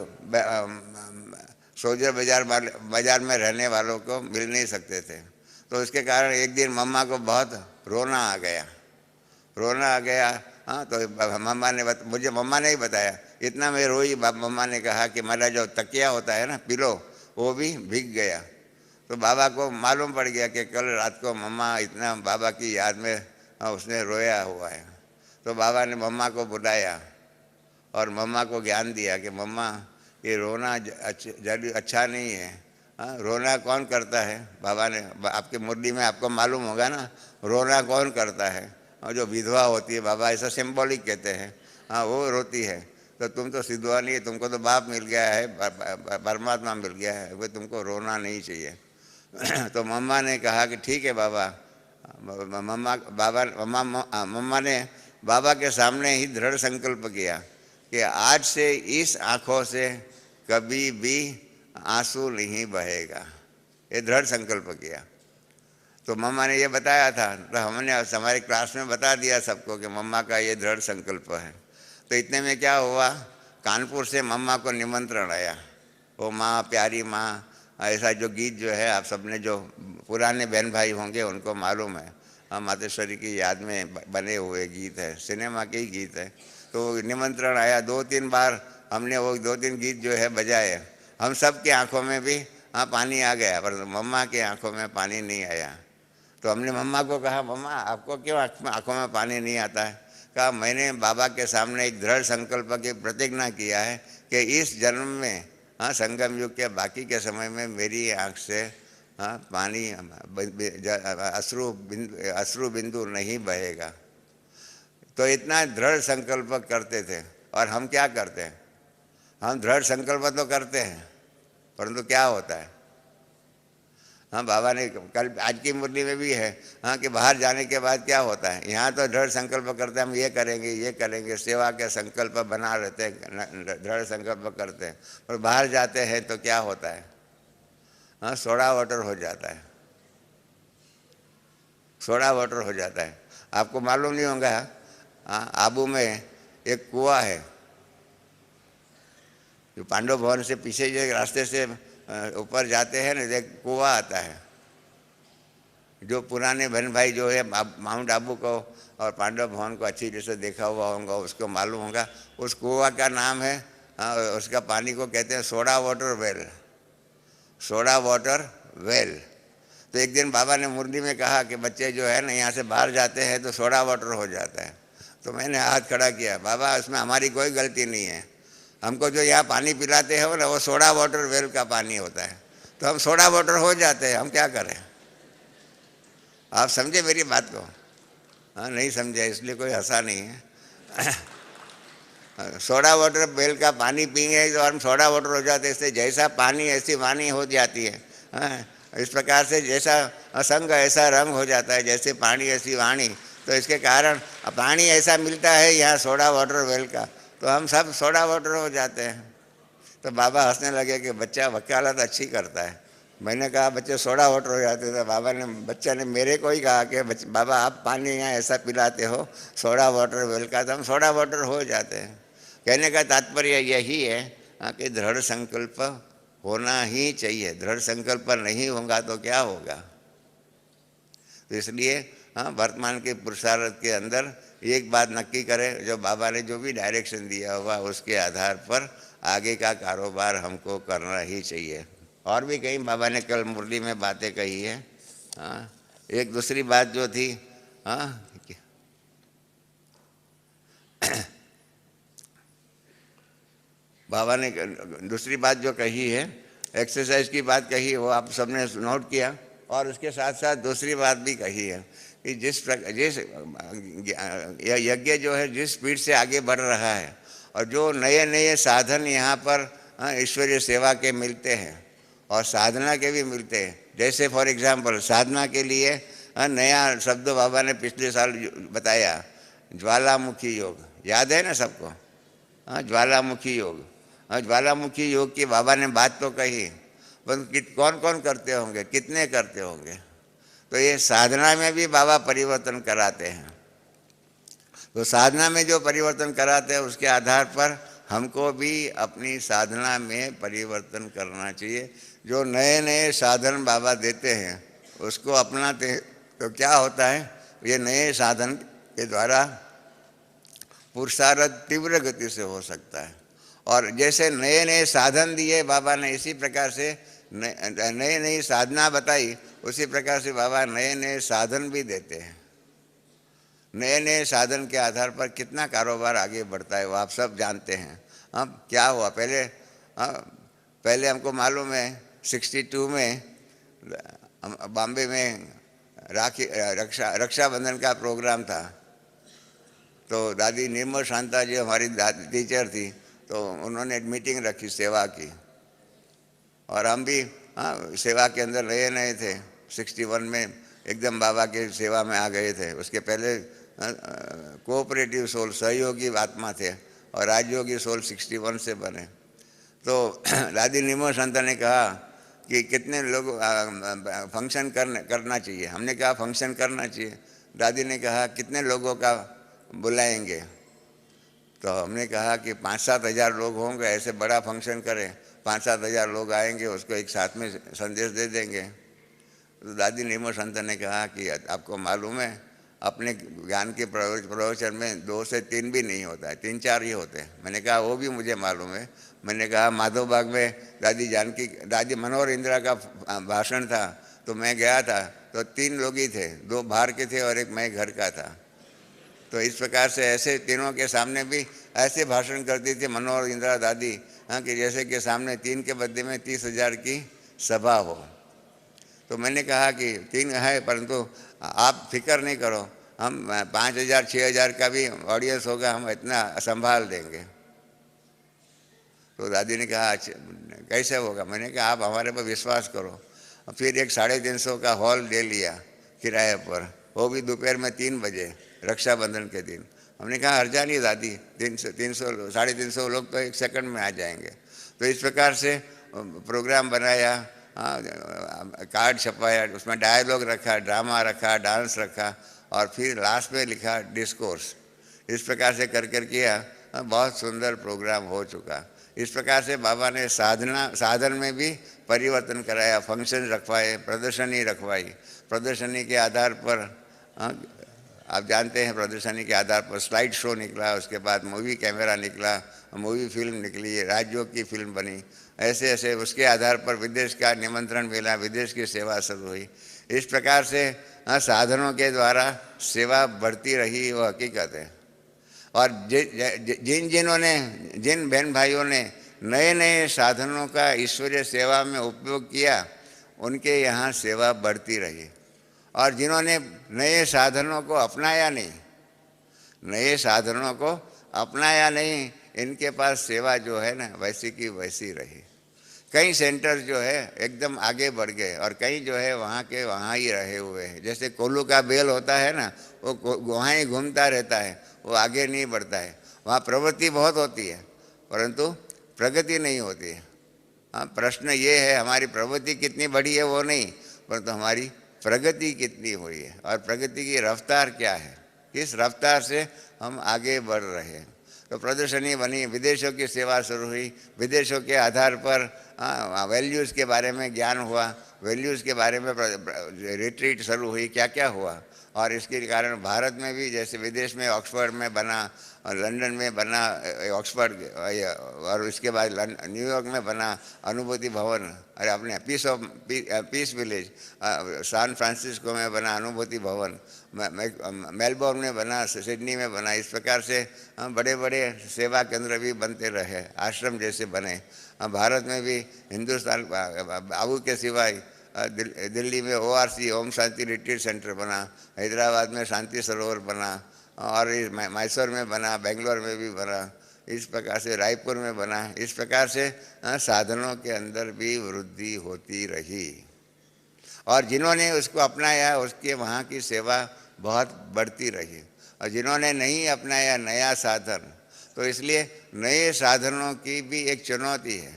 सोल्जर बाज़ार में रहने वालों को मिल नहीं सकते थे। तो उसके कारण एक दिन मम्मा को बहुत रोना आ गया। हाँ तो मम्मा ने मुझे मम्मा ने ही बताया, इतना मैं रोई, मम्मा ने कहा कि मेरा जो तकिया होता है ना, पिलो, वो भी भीग गया। तो बाबा को मालूम पड़ गया कि कल रात को मम्मा इतना बाबा की याद में उसने रोया हुआ है। तो बाबा ने मम्मा को बुलाया और मम्मा को ज्ञान दिया कि मम्मा ये रोना अच्छा नहीं है, हाँ, रोना कौन करता है? बाबा ने आपकी मुरली में आपको मालूम होगा ना, रोना कौन करता है? और जो विधवा होती है, बाबा ऐसा सिंबॉलिक कहते हैं, हाँ वो रोती है। तो तुम तो सिद्धवा नहीं है, तुमको तो बाप मिल गया है, परमात्मा मिल गया है, वो तुमको रोना नहीं चाहिए। तो मम्मा ने कहा कि ठीक है बाबा। मम्मा ने बाबा के सामने ही दृढ़ संकल्प किया कि आज से इस आँखों से कभी भी आंसू नहीं बहेगा। ये दृढ़ संकल्प किया। तो मम्मा ने ये बताया था, तो हमने हमारे क्लास में बता दिया सबको कि मम्मा का ये दृढ़ संकल्प है। तो इतने में क्या हुआ, कानपुर से मम्मा को निमंत्रण आया। वो माँ प्यारी माँ, ऐसा जो गीत जो है, आप सबने जो पुराने बहन भाई होंगे उनको मालूम है, मातेश्वरी की याद में बने हुए गीत है, सिनेमा के ही गीत है। तो निमंत्रण आया, 2-3 बार हमने वो 2-3 गीत जो है बजाए। हम सब की आंखों में भी पानी आ गया, पर मम्मा की आंखों में पानी नहीं आया। तो हमने मम्मा को कहा, मम्मा आपको क्यों आंखों में पानी नहीं आता है? कहा मैंने बाबा के सामने एक दृढ़ संकल्प की प्रतिज्ञा किया है कि इस जन्म में, संगम युग के बाकी के समय में मेरी आँख से पानी अश्रु बिंदु नहीं बहेगा। तो इतना दृढ़ संकल्प करते थे। और हम क्या करते हैं? हम दृढ़ संकल्प तो करते हैं, परंतु क्या होता है? हाँ, बाबा ने कल आज की मुरली में भी है, हाँ, कि बाहर जाने के बाद क्या होता है। यहाँ तो दृढ़ संकल्प करते हैं, हम ये करेंगे, सेवा के संकल्प बना रहते हैं, दृढ़ संकल्प करते हैं। और बाहर जाते हैं तो क्या होता है? हाँ, सोडा वाटर हो जाता है, सोडा वाटर हो जाता है। आपको मालूम नहीं होगा, हाँ, आबू में एक कुआं है, जो पांडव भवन से पीछे जो रास्ते से ऊपर जाते हैं ना, एक कुआं आता है। जो पुराने बहन भाई जो है माउंट आबू को और पांडव भवन को अच्छी तरह से देखा हुआ होगा, उसको मालूम होगा। उस कुआं का नाम है, उसका पानी को कहते हैं soda water well, soda water well. तो एक दिन बाबा ने मुरली में कहा कि बच्चे जो है ना, यहाँ से बाहर जाते हैं तो सोडा वाटर हो जाता है। तो मैंने हाथ खड़ा किया, बाबा इसमें हमारी कोई गलती नहीं है, हमको जो यहाँ पानी पिलाते हो ना, वो सोडा वाटर वेल का पानी होता है, तो हम सोडा वाटर हो जाते हैं, हम क्या करें? आप समझे मेरी बात को? हाँ, नहीं समझे इसलिए कोई हंसा नहीं है। सोडा वाटर वेल का पानी पिएंगे तो हम सोडा वाटर हो जाते हैं। इससे जैसा पानी ऐसी वाणी हो जाती है। हाँ, इस प्रकार से जैसा संग ऐसा रंग हो जाता है, जैसे पानी ऐसी वाणी। तो इसके कारण पानी ऐसा मिलता है यहाँ सोडा वाटर वेल का, तो हम सब सोडा वाटर हो जाते हैं। तो बाबा हंसने लगे कि बच्चा वकालत अच्छी करता है। मैंने कहा बच्चे सोडा वाटर हो जाते थे। बाबा ने, बच्चा ने मेरे को ही कहा कि बाबा आप पानी यहाँ ऐसा पिलाते हो सोडा वाटर वेल का, तो हम सोडा वाटर हो जाते हैं। कहने का तात्पर्य यही है कि दृढ़ संकल्प होना ही चाहिए। दृढ़ संकल्प नहीं होगा तो क्या होगा? तो इसलिए वर्तमान के पुरुषार्थ के अंदर एक बात नक्की करें, जो बाबा ने जो भी डायरेक्शन दिया हुआ उसके आधार पर आगे का कारोबार हमको करना ही चाहिए। और भी कहीं बाबा ने कल मुरली में बातें कही है। हाँ, एक दूसरी बात जो थी, हाँ, बाबा ने दूसरी बात जो कही है, एक्सरसाइज की बात कही, वो आप सबने नोट किया। और उसके साथ साथ दूसरी बात भी कही है कि जिस यज्ञ जो है जिस स्पीड से आगे बढ़ रहा है, और जो नए नए साधन यहाँ पर ईश्वरीय सेवा के मिलते हैं और साधना के भी मिलते हैं। जैसे फॉर एग्जांपल साधना के लिए नया शब्द बाबा ने पिछले साल बताया, ज्वालामुखी योग, याद है ना सबको? हाँ, ज्वालामुखी योग। हाँ, ज्वालामुखी योग की बाबा ने बात तो कही, पर कौन कौन करते होंगे, कितने करते होंगे? तो ये साधना में भी बाबा परिवर्तन कराते हैं। तो साधना में जो परिवर्तन कराते हैं उसके आधार पर हमको भी अपनी साधना में परिवर्तन करना चाहिए। जो नए नए साधन बाबा देते हैं उसको अपनाते हैं तो क्या होता है, ये नए साधन के द्वारा पुरुषार्थ तीव्र गति से हो सकता है। और जैसे नए नए साधन दिए बाबा ने, इसी प्रकार से नई नई साधना बताई, उसी प्रकार से बाबा नए नए साधन भी देते हैं। नए नए साधन के आधार पर कितना कारोबार आगे बढ़ता है वो आप सब जानते हैं। अब क्या हुआ, पहले हमको मालूम है 62 में बॉम्बे में रक्षाबंधन का प्रोग्राम था। तो दादी निर्मल शांता जी हमारी टीचर थी, तो उन्होंने मीटिंग रखी सेवा की, और हम भी सेवा के अंदर नए नए थे। 61 में एकदम बाबा की सेवा में आ गए थे। उसके पहले कोऑपरेटिव सोल सहयोगी आत्मा थे, और राजयोगी सोल 61 से बने। तो दादी निर्मल शांता ने कहा कि कितने लोग फंक्शन करना चाहिए। हमने कहा फंक्शन करना चाहिए। दादी ने कहा कितने लोगों का बुलाएंगे। तो हमने कहा कि 5-7 हज़ार लोग होंगे, ऐसे बड़ा फंक्शन करें, 5-7 हज़ार लोग आएंगे, उसको एक साथ में संदेश दे देंगे। तो दादी निर्मल शांता ने कहा कि आपको मालूम है, अपने ज्ञान के प्रवचन में 2 से 3 भी नहीं होता है, 3-4 ही होते हैं। मैंने कहा वो भी मुझे मालूम है। मैंने कहा माधव बाग में दादी मनोहर इंदिरा का भाषण था, तो मैं गया था, तो 3 लोग ही थे, 2 बाहर के थे और एक मैं घर का था। तो इस प्रकार से ऐसे तीनों के सामने भी ऐसे भाषण करती थी मनोहर इंदिरा दादी, कि जैसे कि सामने 3 के बदले में 30,000 की सभा हो। तो मैंने कहा कि 3 है, परंतु आप फिक्र नहीं करो, हम 5,000-6,000 का भी ऑडियंस होगा, हम इतना संभाल देंगे। तो दादी ने कहा अच्छा कैसे होगा। मैंने कहा आप हमारे पर विश्वास करो। फिर एक 350 का हॉल ले लिया किराए पर, वो भी दोपहर में 3 बजे रक्षाबंधन के दिन। हमने कहा हर्जा नहीं दादी, 300-350 लोग तो 1 सेकंड में आ जाएंगे। तो इस प्रकार से प्रोग्राम बनाया, कार्ड छपाया, उसमें डायलॉग रखा, ड्रामा रखा, डांस रखा, और फिर लास्ट में लिखा डिस्कोर्स। इस प्रकार से कर किया, बहुत सुंदर प्रोग्राम हो चुका। इस प्रकार से बाबा ने साधन में भी परिवर्तन कराया, फंक्शन रखवाए, प्रदर्शनी रखवाई। प्रदर्शनी के आधार पर आप जानते हैं, प्रदर्शनी के आधार पर स्लाइड शो निकला, उसके बाद मूवी कैमरा निकला, मूवी फिल्म निकली, राज्यों की फिल्म बनी। ऐसे ऐसे उसके आधार पर विदेश का निमंत्रण मिला, विदेश की सेवा शुरू हुई। इस प्रकार से साधनों के द्वारा सेवा बढ़ती रही, वो हकीकत है। और जिन बहन भाइयों ने नए नए साधनों का ईश्वरीय सेवा में उपयोग किया, उनके यहाँ सेवा बढ़ती रही। और जिन्होंने नए साधनों को अपनाया नहीं, इनके पास सेवा जो है ना वैसी की वैसी रही। कई सेंटर जो है एकदम आगे बढ़ गए, और कई जो है वहाँ के वहाँ ही रहे हुए हैं। जैसे कोल्हू का बेल होता है ना, वो वहाँ ही घूमता रहता है, वो आगे नहीं बढ़ता है। वहाँ प्रवृत्ति बहुत होती है, परंतु प्रगति नहीं होती है। हाँ, प्रश्न ये है हमारी प्रवृत्ति कितनी बढ़ी है वो नहीं, परंतु हमारी प्रगति कितनी हुई है, और प्रगति की रफ्तार क्या है, किस रफ्तार से हम आगे बढ़ रहे हैं। तो प्रदर्शनी बनी, विदेशों की सेवा शुरू हुई, विदेशों के आधार पर वैल्यूज़ के बारे में ज्ञान हुआ, वैल्यूज़ के बारे में रिट्रीट शुरू हुई, क्या क्या हुआ। और इसके कारण भारत में भी, जैसे विदेश में ऑक्सफोर्ड में बना, लंदन में बना ऑक्सफोर्ड, और उसके बाद न्यूयॉर्क में बना अनुभूति भवन, अरे अपने पीस विलेज, सैन फ्रांसिस्को में बना अनुभूति भवन, मेलबोर्न में बना, सिडनी में बना। इस प्रकार से बड़े बड़े सेवा केंद्र भी बनते रहे, आश्रम जैसे बने। भारत में भी हिंदुस्तान बाबू के सिवाय दिल्ली में ORC Om Shanti retreat centre बना, हैदराबाद में शांति सरोवर बना, और मैसूर में बना, बेंगलोर में भी बना, इस प्रकार से रायपुर में बना। इस प्रकार से साधनों के अंदर भी वृद्धि होती रही, और जिन्होंने उसको अपनाया उसके वहाँ की सेवा बहुत बढ़ती रही। और जिन्होंने नहीं अपनाया नया साधन, तो इसलिए नए साधनों की भी एक चुनौती है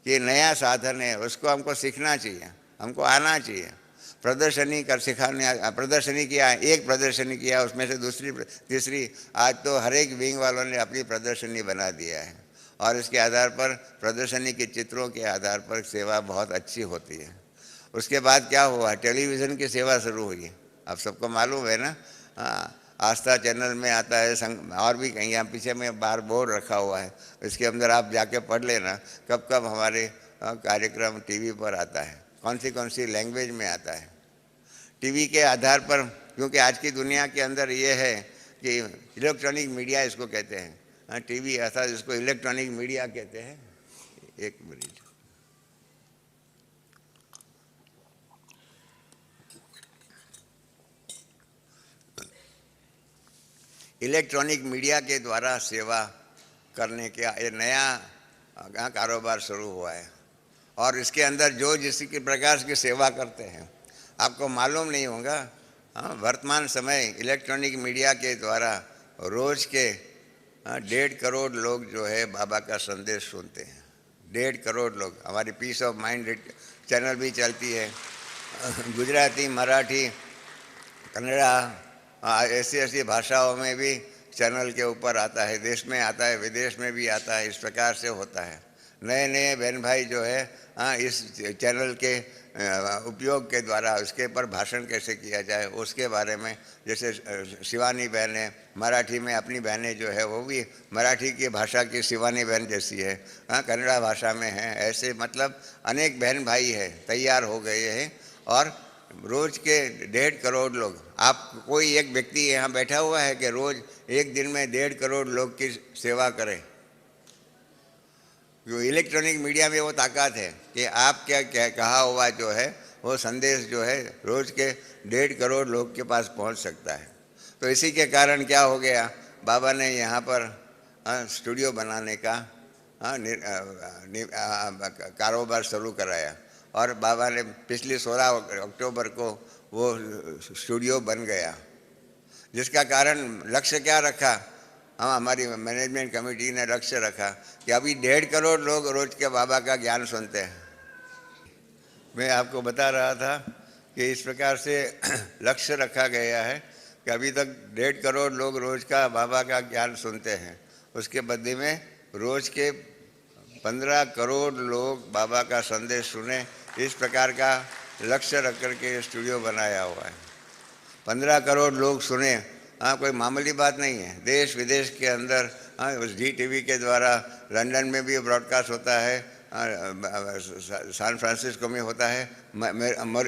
कि नया साधन है, उसको हमको सीखना चाहिए, हमको आना चाहिए। प्रदर्शनी किया, एक प्रदर्शनी किया, उसमें से दूसरी तीसरी, आज तो हर एक विंग वालों ने अपनी प्रदर्शनी बना दिया है, और इसके आधार पर प्रदर्शनी के चित्रों के आधार पर सेवा बहुत अच्छी होती है। उसके बाद क्या हुआ, टेलीविज़न की सेवा शुरू हुई, आप सबको मालूम है ना। आस्था चैनल में आता है, और भी कहीं, यहाँ पीछे में बाहर बोर्ड रखा हुआ है, इसके अंदर आप जाके पढ़ लेना कब कब हमारे कार्यक्रम टीवी पर आता है, कौन सी लैंग्वेज में आता है। टीवी के आधार पर, क्योंकि आज की दुनिया के अंदर ये है कि इलेक्ट्रॉनिक मीडिया इसको कहते हैं, टीवी अर्थात इसको इलेक्ट्रॉनिक मीडिया कहते हैं। एक मिनट, इलेक्ट्रॉनिक मीडिया के द्वारा सेवा करने का ये नया कारोबार शुरू हुआ है। और इसके अंदर जो जिस प्रकार की सेवा करते हैं आपको मालूम नहीं होगा। वर्तमान समय इलेक्ट्रॉनिक मीडिया के द्वारा रोज़ के 1.5 करोड़ लोग जो है बाबा का संदेश सुनते हैं। 1.5 करोड़ लोग। हमारी पीस ऑफ माइंड चैनल भी चलती है, गुजराती, मराठी, कन्नड़ा, ऐसी भाषाओं में भी चैनल के ऊपर आता है, देश में आता है, विदेश में भी आता है। इस प्रकार से होता है। नए नए बहन भाई जो है इस चैनल के उपयोग के द्वारा उसके ऊपर भाषण कैसे किया जाए उसके बारे में, जैसे शिवानी बहन है, मराठी में अपनी बहनें जो है वो भी मराठी की भाषा की शिवानी बहन जैसी है, कन्नड़ा भाषा में है। ऐसे मतलब अनेक बहन भाई है तैयार हो गए हैं। और रोज़ के 1.5 करोड़ लोग, आप कोई एक व्यक्ति यहाँ बैठा हुआ है कि रोज़ एक दिन में 1.5 करोड़ लोग की सेवा करें। जो इलेक्ट्रॉनिक मीडिया में वो ताकत है कि आप क्या कहा हुआ जो है वो संदेश जो है रोज़ के 1.5 करोड़ लोग के पास पहुंच सकता है। तो इसी के कारण क्या हो गया, बाबा ने यहाँ पर स्टूडियो बनाने का कारोबार शुरू कराया। और बाबा ने पिछली 16 अक्टूबर को वो स्टूडियो बन गया, जिसका कारण लक्ष्य क्या रखा, हमारी मैनेजमेंट कमेटी ने लक्ष्य रखा कि अभी 1.5 करोड़ लोग रोज़ के बाबा का ज्ञान सुनते हैं। मैं आपको बता रहा था कि इस प्रकार से लक्ष्य रखा गया है कि अभी तक 1.5 करोड़ लोग रोज़ का बाबा का ज्ञान सुनते हैं। उसके बदले में रोज़ के 15 करोड़ लोग बाबा का संदेश सुने, इस प्रकार का लक्ष्य रख कर के स्टूडियो बनाया हुआ है। 15 करोड़ लोग सुने, कोई मामूली बात नहीं है। देश विदेश के अंदर उस ZTV के द्वारा लंदन में भी ब्रॉडकास्ट होता है, सैन फ्रांसिस्को में होता है,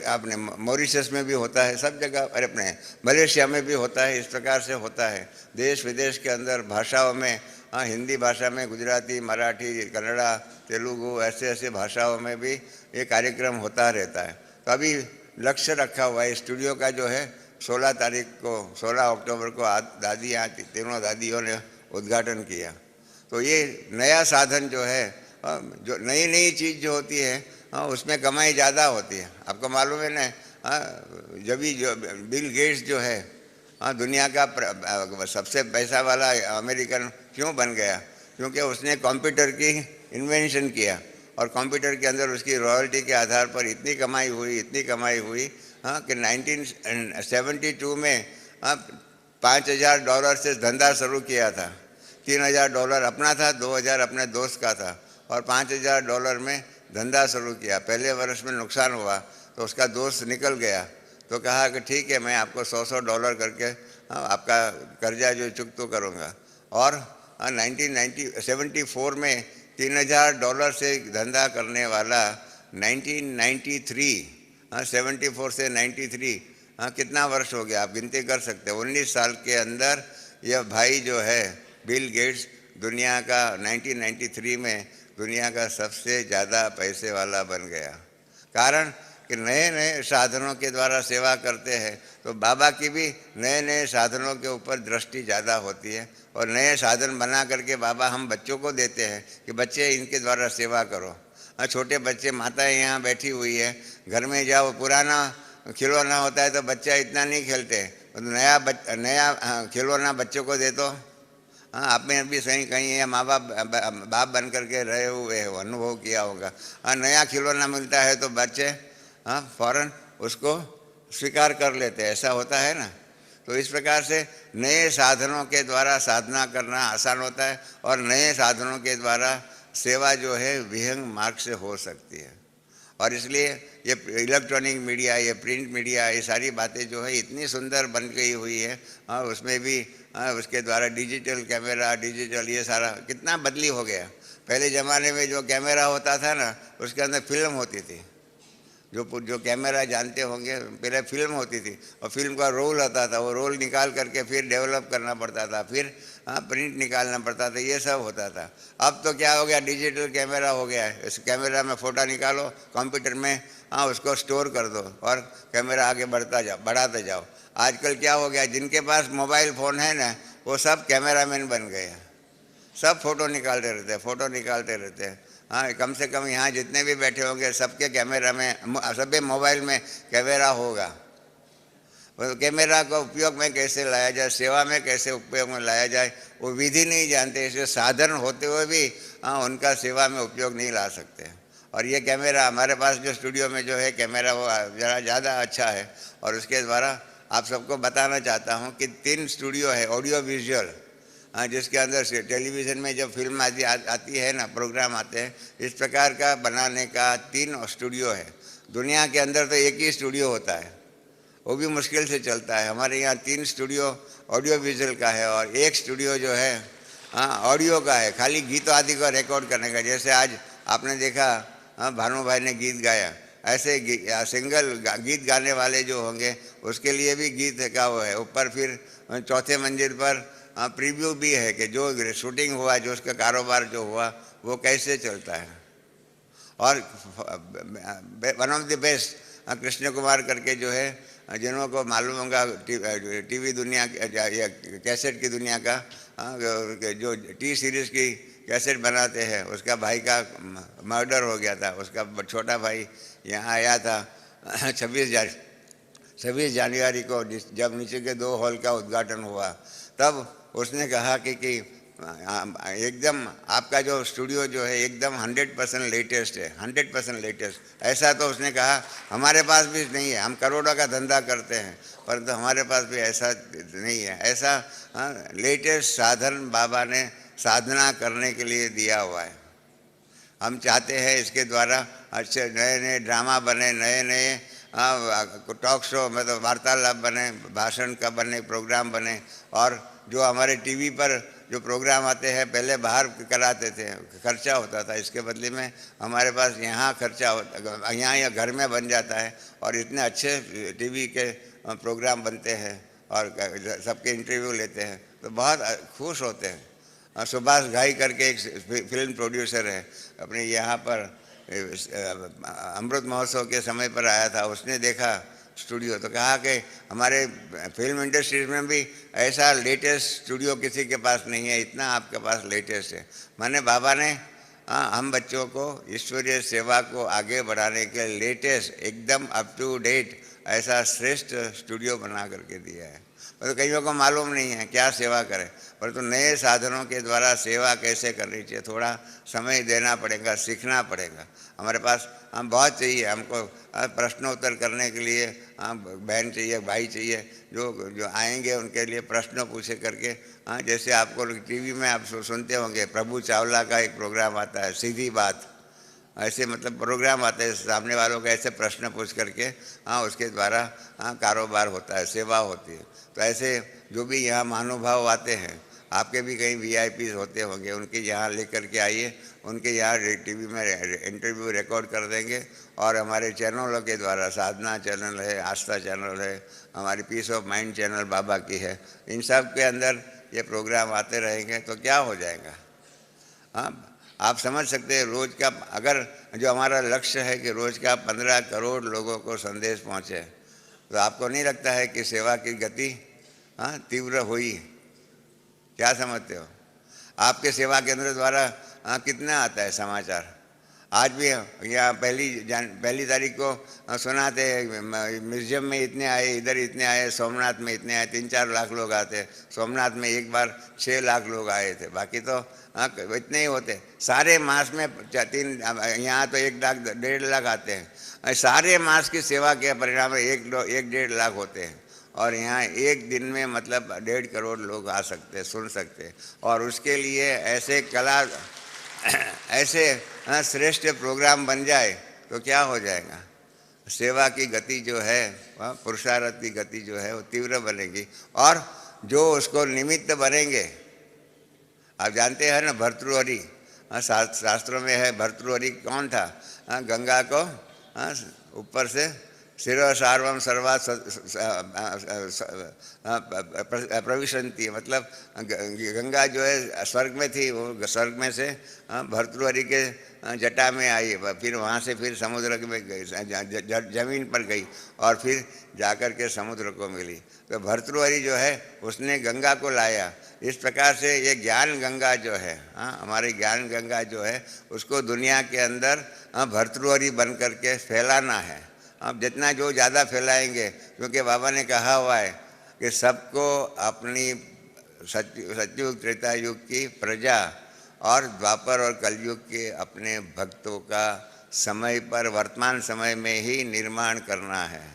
अपने मॉरिशस में भी होता है, सब जगह, अरे अपने मलेशिया में भी होता है। इस प्रकार से होता है देश विदेश के अंदर भाषाओं में, हिंदी भाषा में, गुजराती, मराठी, कन्नड़ा, तेलुगु, ऐसे भाषाओं में भी ये कार्यक्रम होता रहता है। तो अभी लक्ष्य रखा हुआ है स्टूडियो का जो है 16 तारीख को, 16 अक्टूबर को दादी यहाँ तीनों दादियों ने उद्घाटन किया। तो ये नया साधन जो है, जो नई चीज़ जो होती है उसमें कमाई ज़्यादा होती है। आपको मालूम है ना, जब भी जो बिल गेट्स जो है दुनिया का सबसे पैसा वाला अमेरिकन क्यों बन गया, क्योंकि उसने कंप्यूटर की इन्वेंशन किया और कंप्यूटर के अंदर उसकी रॉयल्टी के आधार पर इतनी कमाई हुई कि 1972 में $5,000 से धंधा शुरू किया था। $3,000 अपना था, 2,000 अपने दोस्त का था और $5,000 में धंधा शुरू किया। पहले वर्ष में नुकसान हुआ तो उसका दोस्त निकल गया, तो कहा कि ठीक है मैं आपको $100 करके आपका कर्जा जो चुकता करूँगा। और 1974 में $3,000 से धंधा करने वाला 74 से 93 कितना वर्ष हो गया, आप गिनती कर सकते हैं। 19 साल के अंदर यह भाई जो है बिल गेट्स दुनिया का 1993 में दुनिया का सबसे ज़्यादा पैसे वाला बन गया। कारण कि नए साधनों के द्वारा सेवा करते हैं तो बाबा की भी नए साधनों के ऊपर दृष्टि ज़्यादा होती है। और नए साधन बना करके बाबा हम बच्चों को देते हैं कि बच्चे इनके द्वारा सेवा करो। छोटे बच्चे, माताएं यहाँ बैठी हुई है, घर में जाओ, पुराना खिलौना होता है तो बच्चा इतना नहीं खेलते, नया खिलौना बच्चों को दे दो। आप में भी सही कहीं है, माँ बाप बन करके रहे हुए हो, अनुभव किया होगा। नया खिलौना मिलता है तो बच्चे फौरन उसको स्वीकार कर लेते हैं, ऐसा होता है ना। तो इस प्रकार से नए साधनों के द्वारा साधना करना आसान होता है और नए साधनों के द्वारा सेवा जो है विहंग मार्ग से हो सकती है। और इसलिए ये इलेक्ट्रॉनिक मीडिया, ये प्रिंट मीडिया, ये सारी बातें जो है इतनी सुंदर बन गई हुई है। उसमें भी उसके द्वारा डिजिटल कैमरा, डिजिटल ये सारा कितना बदली हो गया। पहले ज़माने में जो कैमरा होता था ना, उसके अंदर फिल्म होती थी। जो कैमरा जानते होंगे, पहले फिल्म होती थी और फिल्म का रोल आता था, वो रोल निकाल करके फिर डेवलप करना पड़ता था, फिर प्रिंट निकालना पड़ता था, ये सब होता था। अब तो क्या हो गया, डिजिटल कैमरा हो गया है। इस कैमरा में फ़ोटो निकालो, कंप्यूटर में उसको स्टोर कर दो और कैमरा आगे बढ़ाते जाओ। आजकल क्या हो गया, जिनके पास मोबाइल फ़ोन है ना, वो सब कैमरामैन बन गए हैं, सब फोटो निकालते रहते हैं, फोटो निकालते रहते हैं। हाँ, कम से कम यहाँ जितने भी बैठे होंगे सबके कैमरा में, सबके मोबाइल में कैमरा होगा। कैमरा का उपयोग में कैसे लाया जाए, सेवा में कैसे उपयोग में लाया जाए, वो विधि नहीं जानते, इसलिए साधन होते हुए भी उनका सेवा में उपयोग नहीं ला सकते। और ये कैमरा हमारे पास जो स्टूडियो में जो है कैमरा वो ज़रा ज़्यादा अच्छा है। और उसके द्वारा आप सबको बताना चाहता हूँ कि 3 स्टूडियो है ऑडियो विजुअल, जिसके अंदर से टेलीविज़न में जब फिल्म आती है ना, प्रोग्राम आते हैं, इस प्रकार का बनाने का 3 स्टूडियो है। दुनिया के अंदर तो एक ही स्टूडियो होता है, वो भी मुश्किल से चलता है। हमारे यहाँ 3 स्टूडियो ऑडियो विजुअल का है और 1 स्टूडियो जो है ऑडियो का है, खाली गीत आदि को रिकॉर्ड करने का। जैसे आज आपने देखा भानु भाई ने गीत गाया, ऐसे सिंगल गीत गाने वाले जो होंगे उसके लिए भी गीत का वो है। ऊपर फिर 4थे मंजिल पर प्रीव्यू भी है कि जो शूटिंग हुआ, जो उसका कारोबार जो हुआ वो कैसे चलता है। और one of the best Krishna Kumar करके जो है, जिनको मालूम होगा टीवी दुनिया या कैसेट की दुनिया का, जो टी सीरीज़ की कैसेट बनाते हैं, उसका भाई का मर्डर हो गया था। उसका छोटा भाई यहाँ आया था 26 जनवरी को, जब नीचे के 2 हॉल का उद्घाटन हुआ, तब उसने कहा कि एकदम आपका जो स्टूडियो जो है एकदम 100% लेटेस्ट है, 100% लेटेस्ट। ऐसा तो उसने कहा हमारे पास भी नहीं है, हम करोड़ों का धंधा करते हैं परंतु हमारे पास भी ऐसा नहीं है। ऐसा लेटेस्ट साधन बाबा ने साधना करने के लिए दिया हुआ है। हम चाहते हैं इसके द्वारा अच्छे नए नए ड्रामा बने, नए नए टॉक शो मतलब वार्तालाप बने, भाषण का बने, प्रोग्राम बने। और जो हमारे टीवी पर जो प्रोग्राम आते हैं पहले बाहर कराते थे, खर्चा होता था, इसके बदले में हमारे पास यहाँ खर्चा होता, यहाँ या घर में बन जाता है और इतने अच्छे टीवी के प्रोग्राम बनते हैं और सबके इंटरव्यू लेते हैं तो बहुत खुश होते हैं। सुभाष घाई करके एक फिल्म प्रोड्यूसर है, अपने यहाँ पर अमृत महोत्सव के समय पर आया था। उसने देखा स्टूडियो तो कहा कि हमारे फिल्म इंडस्ट्रीज में भी ऐसा लेटेस्ट स्टूडियो किसी के पास नहीं है, इतना आपके पास लेटेस्ट है। माने बाबा ने हम बच्चों को ईश्वरीय सेवा को आगे बढ़ाने के लेटेस्ट एकदम अप टू डेट ऐसा श्रेष्ठ स्टूडियो बना करके दिया है। तो कईयों को मालूम नहीं है क्या सेवा करें, परंतु नए साधनों के द्वारा सेवा कैसे करनी चाहिए, थोड़ा समय देना पड़ेगा, सीखना पड़ेगा। हमारे पास हम बहुत चाहिए, हमको प्रश्नोत्तर करने के लिए बहन चाहिए, भाई चाहिए, जो आएंगे उनके लिए प्रश्न पूछे करके। जैसे आपको टीवी में आप सुनते होंगे, प्रभु चावला का एक प्रोग्राम आता है सीधी बात, ऐसे मतलब प्रोग्राम आते हैं, सामने वालों को ऐसे प्रश्न पूछ करके उसके द्वारा कारोबार होता है, सेवा होती है। तो ऐसे जो भी यहाँ महानुभाव आते हैं, आपके भी कहीं VIPs होते होंगे, उनके यहाँ लेकर के आइए, उनके यहाँ टीवी में इंटरव्यू रिकॉर्ड कर देंगे। और हमारे चैनलों के द्वारा, साधना चैनल है, आस्था चैनल है, हमारी पीस ऑफ माइंड चैनल बाबा की है, इन सब के अंदर ये प्रोग्राम आते रहेंगे तो क्या हो जाएगा। आप समझ सकते हैं, रोज़ का अगर जो हमारा लक्ष्य है कि रोज़ का 15 करोड़ लोगों को संदेश पहुँचे, तो आपको नहीं लगता है कि सेवा की गति तीव्र हुई? क्या समझते हो? आपके सेवा केंद्र द्वारा कितना आता है समाचार? आज भी यहाँ पहली तारीख को सुनाते हैं म्यूजियम में इतने आए, इधर इतने आए, सोमनाथ में इतने आए, 3-4 लाख लोग आते। सोमनाथ में एक बार 6 लाख लोग आए थे, बाकी तो इतने ही होते। सारे मास में 3, यहाँ तो 1 लाख 1.5 लाख आते हैं। सारे मास की सेवा के परिणाम 1-1.5 लाख होते हैं और यहाँ एक दिन में मतलब 1.5 करोड़ लोग आ सकते, सुन सकते। और उसके लिए ऐसे ऐसे श्रेष्ठ प्रोग्राम बन जाए तो क्या हो जाएगा। सेवा की गति जो है, पुरुषार्थ की गति जो है वो तीव्र बनेगी। और जो उसको निमित्त बनेंगे, आप जानते हैं ना भर्तृहरि, शास्त्रों में है भर्तृहरि कौन था? गंगा को ऊपर से शिरो सार्वम सर्वा प्रविशंति, मतलब गंगा जो है स्वर्ग में थी, वो स्वर्ग में से भर्तृहरि के जटा में आई, फिर वहाँ से फिर समुद्र में गई, जमीन पर गई और फिर जाकर के समुद्र को मिली। तो भर्तृहरि जो है उसने गंगा को लाया। इस प्रकार से ये ज्ञान गंगा जो है, हमारी ज्ञान गंगा जो है उसको दुनिया के अंदर भर्तृहरि बन करके फैलाना है। अब जितना जो ज़्यादा फैलाएंगे, क्योंकि बाबा ने कहा हुआ है कि सबको अपनी सतयुग त्रेता युग की प्रजा और द्वापर और कलयुग के अपने भक्तों का समय पर वर्तमान समय में ही निर्माण करना है।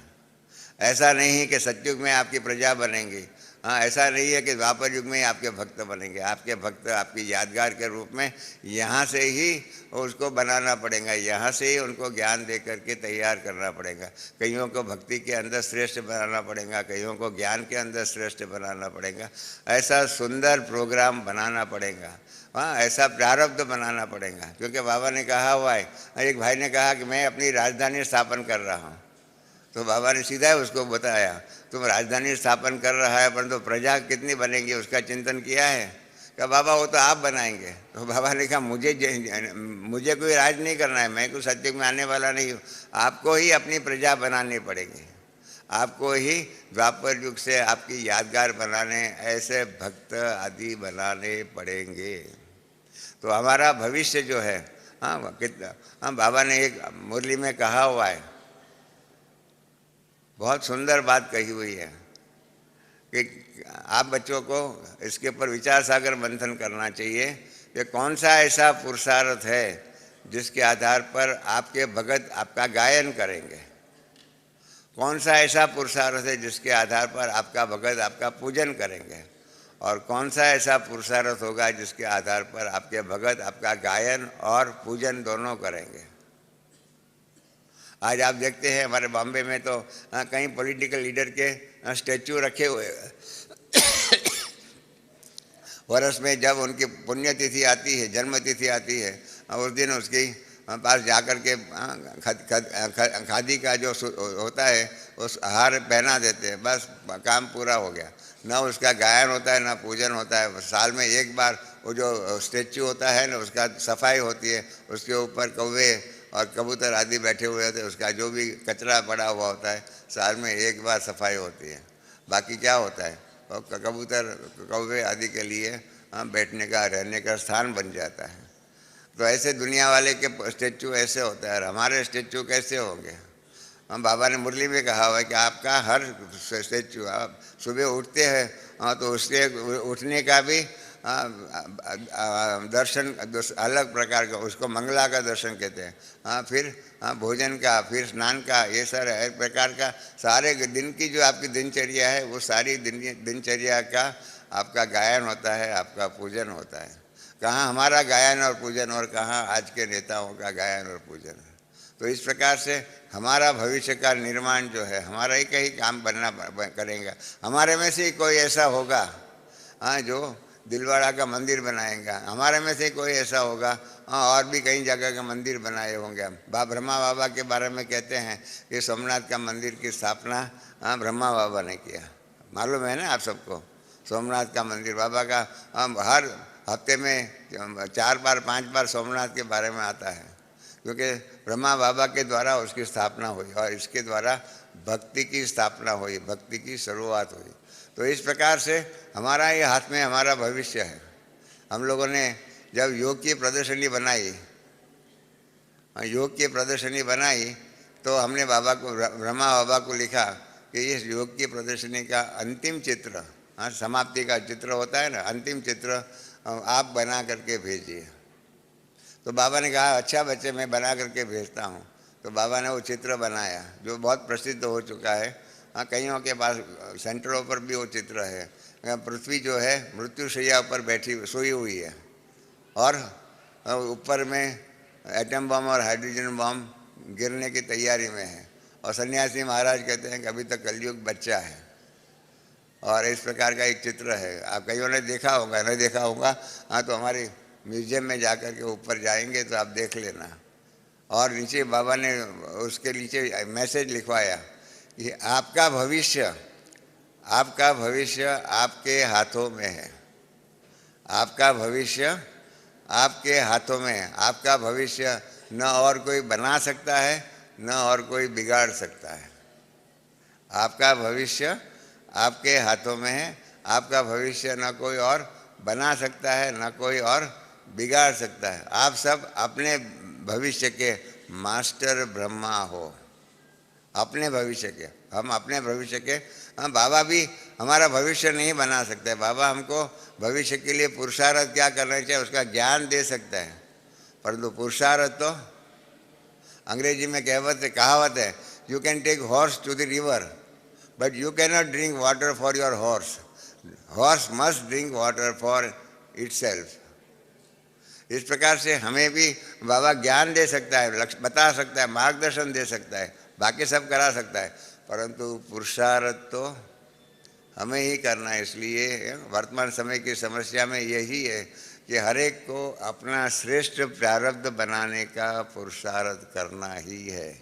ऐसा नहीं है कि सतयुग में आपकी प्रजा बनेंगी, ऐसा नहीं है कि द्वापर युग में ही आपके भक्त बनेंगे। आपके भक्त आपकी यादगार के रूप में यहाँ से ही उसको बनाना पड़ेगा, यहाँ से ही उनको ज्ञान दे करके तैयार करना पड़ेगा। कईयों को भक्ति के अंदर श्रेष्ठ बनाना पड़ेगा, कईयों को ज्ञान के अंदर श्रेष्ठ बनाना पड़ेगा। ऐसा सुंदर प्रोग्राम बनाना पड़ेगा, ऐसा प्रारब्ध बनाना पड़ेगा। क्योंकि बाबा ने कहा हुआ है, एक भाई ने कहा कि मैं अपनी राजधानी स्थापन कर रहा हूँ, तो बाबा ने सीधा उसको बताया तुम राजधानी स्थापन कर रहा है, परंतु प्रजा कितनी बनेगी उसका चिंतन किया है? क्या बाबा वो तो आप बनाएंगे। तो बाबा ने कहा मुझे कोई राज नहीं करना है, मैं कोई सतयुग में आने वाला नहीं हूँ। आपको ही अपनी प्रजा बनानी पड़ेगी, आपको ही द्वापर युग से आपकी यादगार बनाने ऐसे भक्त आदि बनाने पड़ेंगे। तो हमारा भविष्य जो है, कितना बाबा ने एक मुरली में कहा हुआ है, बहुत सुंदर बात कही हुई है कि आप बच्चों को इसके ऊपर विचार सागर मंथन करना चाहिए कि कौन सा ऐसा पुरुषार्थ है जिसके आधार पर आपके भगत आपका गायन करेंगे, कौन सा ऐसा पुरुषार्थ है जिसके आधार पर आपका भगत आपका पूजन करेंगे, और कौन सा ऐसा पुरुषार्थ होगा जिसके आधार पर आपके भगत आपका गायन और पूजन दोनों करेंगे। आज आप देखते हैं हमारे बॉम्बे में तो कई पॉलिटिकल लीडर के स्टैचू रखे हुए हैं। वर्ष में जब उनकी पुण्यतिथि आती है, जन्मतिथि आती है, उस दिन उसकी पास जाकर के खादी का जो होता है उस हार पहना देते हैं, बस काम पूरा हो गया। न उसका गायन होता है, न पूजन होता है। साल में एक बार वो जो स्टैचू होता है ना, उसका सफाई होती है, उसके ऊपर कौवे और कबूतर आदि बैठे हुए होते हैं, उसका जो भी कचरा पड़ा हुआ होता है साल में एक बार सफाई होती है। बाकी क्या होता है, और कबूतर कौवे आदि के लिए बैठने का रहने का स्थान बन जाता है। तो ऐसे दुनिया वाले के स्टैचू ऐसे होता है, और हमारे स्टैचू कैसे होंगे? हम बाबा ने मुरली में कहा हुआ है कि आपका हर स्टैचू, आप सुबह उठते हैं तो उसके उठने का भी दर्शन अलग प्रकार का, उसको मंगला का दर्शन कहते हैं। फिर भोजन का, फिर स्नान का, ये सारे एक प्रकार का सारे दिन की जो आपकी दिनचर्या है वो सारी दिनचर्या का आपका गायन होता है, आपका पूजन होता है। कहाँ हमारा गायन और पूजन और कहाँ आज के नेताओं का गायन और पूजन है। तो इस प्रकार से हमारा भविष्य का निर्माण जो है हमारा ही कहीं काम बनना करेगा। हमारे में से ही कोई ऐसा होगा जो दिलवाड़ा का मंदिर बनाएगा, हमारे में से कोई ऐसा होगा और भी कई जगह के मंदिर बनाए होंगे। ब्रह्मा बाबा के बारे में कहते हैं कि सोमनाथ का मंदिर की स्थापना ब्रह्मा बाबा ने किया। मालूम है ना आप सबको, सोमनाथ का मंदिर बाबा का हर हफ्ते में 4 बार 5 बार सोमनाथ के बारे में आता है, क्योंकि ब्रह्मा बाबा के द्वारा उसकी स्थापना हुई और इसके द्वारा भक्ति की स्थापना हुई, भक्ति की शुरुआत हुई। तो इस प्रकार से हमारा ये हाथ में हमारा भविष्य है। हम लोगों ने जब योग की प्रदर्शनी बनाई, तो हमने बाबा को, ब्रह्मा बाबा को लिखा कि इस योग की प्रदर्शनी का अंतिम चित्र, समाप्ति का चित्र होता है ना, अंतिम चित्र आप बना करके भेजिए। तो बाबा ने कहा अच्छा बच्चे, मैं बना करके भेजता हूँ। तो बाबा ने वो चित्र बनाया जो बहुत प्रसिद्ध हो चुका है। कईयों के पास सेंटरों पर भी वो चित्र है। पृथ्वी जो है मृत्युशैया पर बैठी सोई हुई है और ऊपर में एटम बम और हाइड्रोजन बम गिरने की तैयारी में है, और सन्यासी महाराज कहते हैं कि अभी तक कलयुग बच्चा है। और इस प्रकार का एक चित्र है, आप कईयों ने देखा होगा, नहीं देखा होगा तो हमारे म्यूजियम में जाकर के ऊपर जाएंगे तो आप देख लेना। और नीचे बाबा ने उसके नीचे मैसेज लिखवाया ये आपका भविष्य आपके हाथों में है। आपका भविष्य आपके हाथों में है। आपका भविष्य न और कोई बना सकता है, न और कोई बिगाड़ सकता है। आपका भविष्य आपके हाथों में है। आपका भविष्य न कोई और बना सकता है, न कोई और बिगाड़ सकता है। आप सब अपने भविष्य के मास्टर ब्रह्मा हो, अपने भविष्य के। हम अपने भविष्य के, हम बाबा भी हमारा भविष्य नहीं बना सकते। बाबा हमको भविष्य के लिए पुरुषार्थ क्या करना चाहिए उसका ज्ञान दे सकता है, परंतु पुरुषार्थ तो अंग्रेजी में कहावत है, you can take horse to the river but you can not drink water for your horse. Horse must drink water for itself. इस प्रकार से हमें भी बाबा ज्ञान दे सकता है, लक्ष्य बता सकता है, मार्गदर्शन दे सकता है, बाकी सब करा सकता है, परंतु पुरुषार्थ तो हमें ही करना है। इसलिए वर्तमान समय की समस्या में यही है कि हर एक को अपना श्रेष्ठ प्रारब्ध बनाने का पुरुषार्थ करना ही है,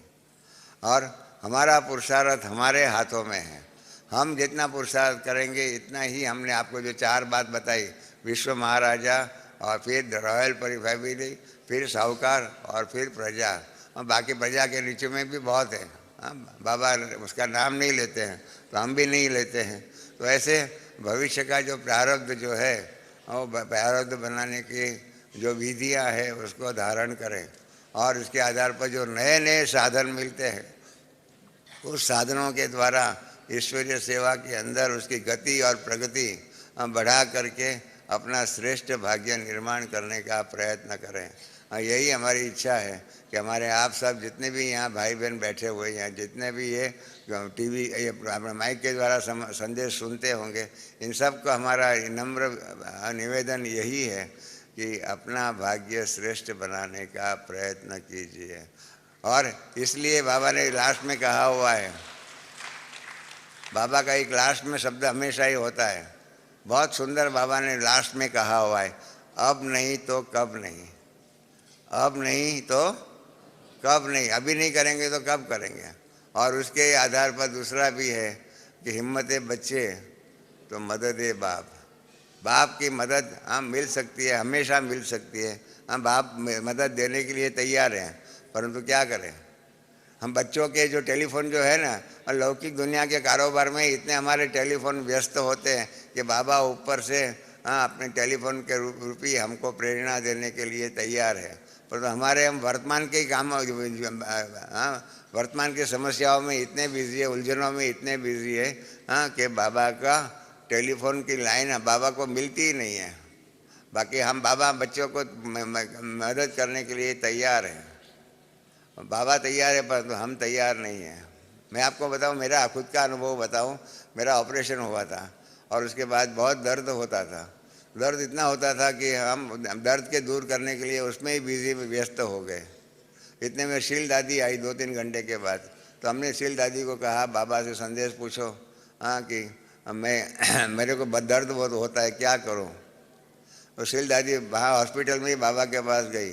और हमारा पुरुषार्थ हमारे हाथों में है। हम जितना पुरुषार्थ करेंगे इतना ही, हमने आपको जो 4 बात बताई, विश्व महाराजा और फिर रॉयल फैमिली, फिर साहूकार और फिर प्रजा, और बाकी प्रजा के नीचे में भी बहुत है। बाबा उसका नाम नहीं लेते हैं तो हम भी नहीं लेते हैं। तो ऐसे भविष्य का जो प्रारब्ध जो है, वो प्रारब्ध बनाने की जो विधियाँ है उसको धारण करें, और उसके आधार पर जो नए नए साधन मिलते हैं उस साधनों के द्वारा ईश्वरीय सेवा के अंदर उसकी गति और प्रगति बढ़ा करके अपना श्रेष्ठ भाग्य निर्माण करने का प्रयत्न करें। यही हमारी इच्छा है कि हमारे आप सब जितने भी यहाँ भाई बहन बैठे हुए हैं, जितने भी ये टीवी ये माइक के द्वारा संदेश सुनते होंगे, इन सब को हमारा नम्र निवेदन यही है कि अपना भाग्य श्रेष्ठ बनाने का प्रयत्न कीजिए। और इसलिए बाबा ने लास्ट में कहा हुआ है, बाबा का एक लास्ट में शब्द हमेशा ही होता है, बहुत सुंदर बाबा ने लास्ट में कहा हुआ है, अब नहीं तो कब नहीं, अब नहीं तो कब नहीं, अभी नहीं करेंगे तो कब करेंगे। और उसके आधार पर दूसरा भी है कि हिम्मत बच्चे तो मदद बाप। बाप की मदद हम मिल सकती है, हमेशा मिल सकती है। हम बाप मदद देने के लिए तैयार हैं, परंतु क्या करें, हम बच्चों के जो टेलीफोन जो है ना, और लौकिक दुनिया के कारोबार में इतने हमारे टेलीफोन व्यस्त होते हैं कि बाबा ऊपर से अपने टेलीफोन के रूपी हमको प्रेरणा देने के लिए तैयार है, परंतु हमारे हम वर्तमान के काम वर्तमान की समस्याओं में इतने बिजी है, उलझनों में इतने बिजी है कि बाबा का टेलीफोन की लाइन बाबा को मिलती ही नहीं है। बाकी हम बाबा बच्चों को मदद करने के लिए तैयार हैं, बाबा तैयार है परंतु हम तैयार नहीं हैं। मैं आपको बताऊं, मेरा खुद का अनुभव बताऊं, मेरा ऑपरेशन हुआ था और उसके बाद बहुत दर्द होता था। दर्द इतना होता था कि हम दर्द के दूर करने के लिए उसमें ही बिजी व्यस्त हो गए। इतने में शील दादी आई 2-3 घंटे के बाद, तो हमने शील दादी को कहा बाबा से संदेश पूछो कि मैं मेरे को दर्द बहुत होता है, क्या करूं। तो शील दादी वहाँ हॉस्पिटल में ही बाबा के पास गई,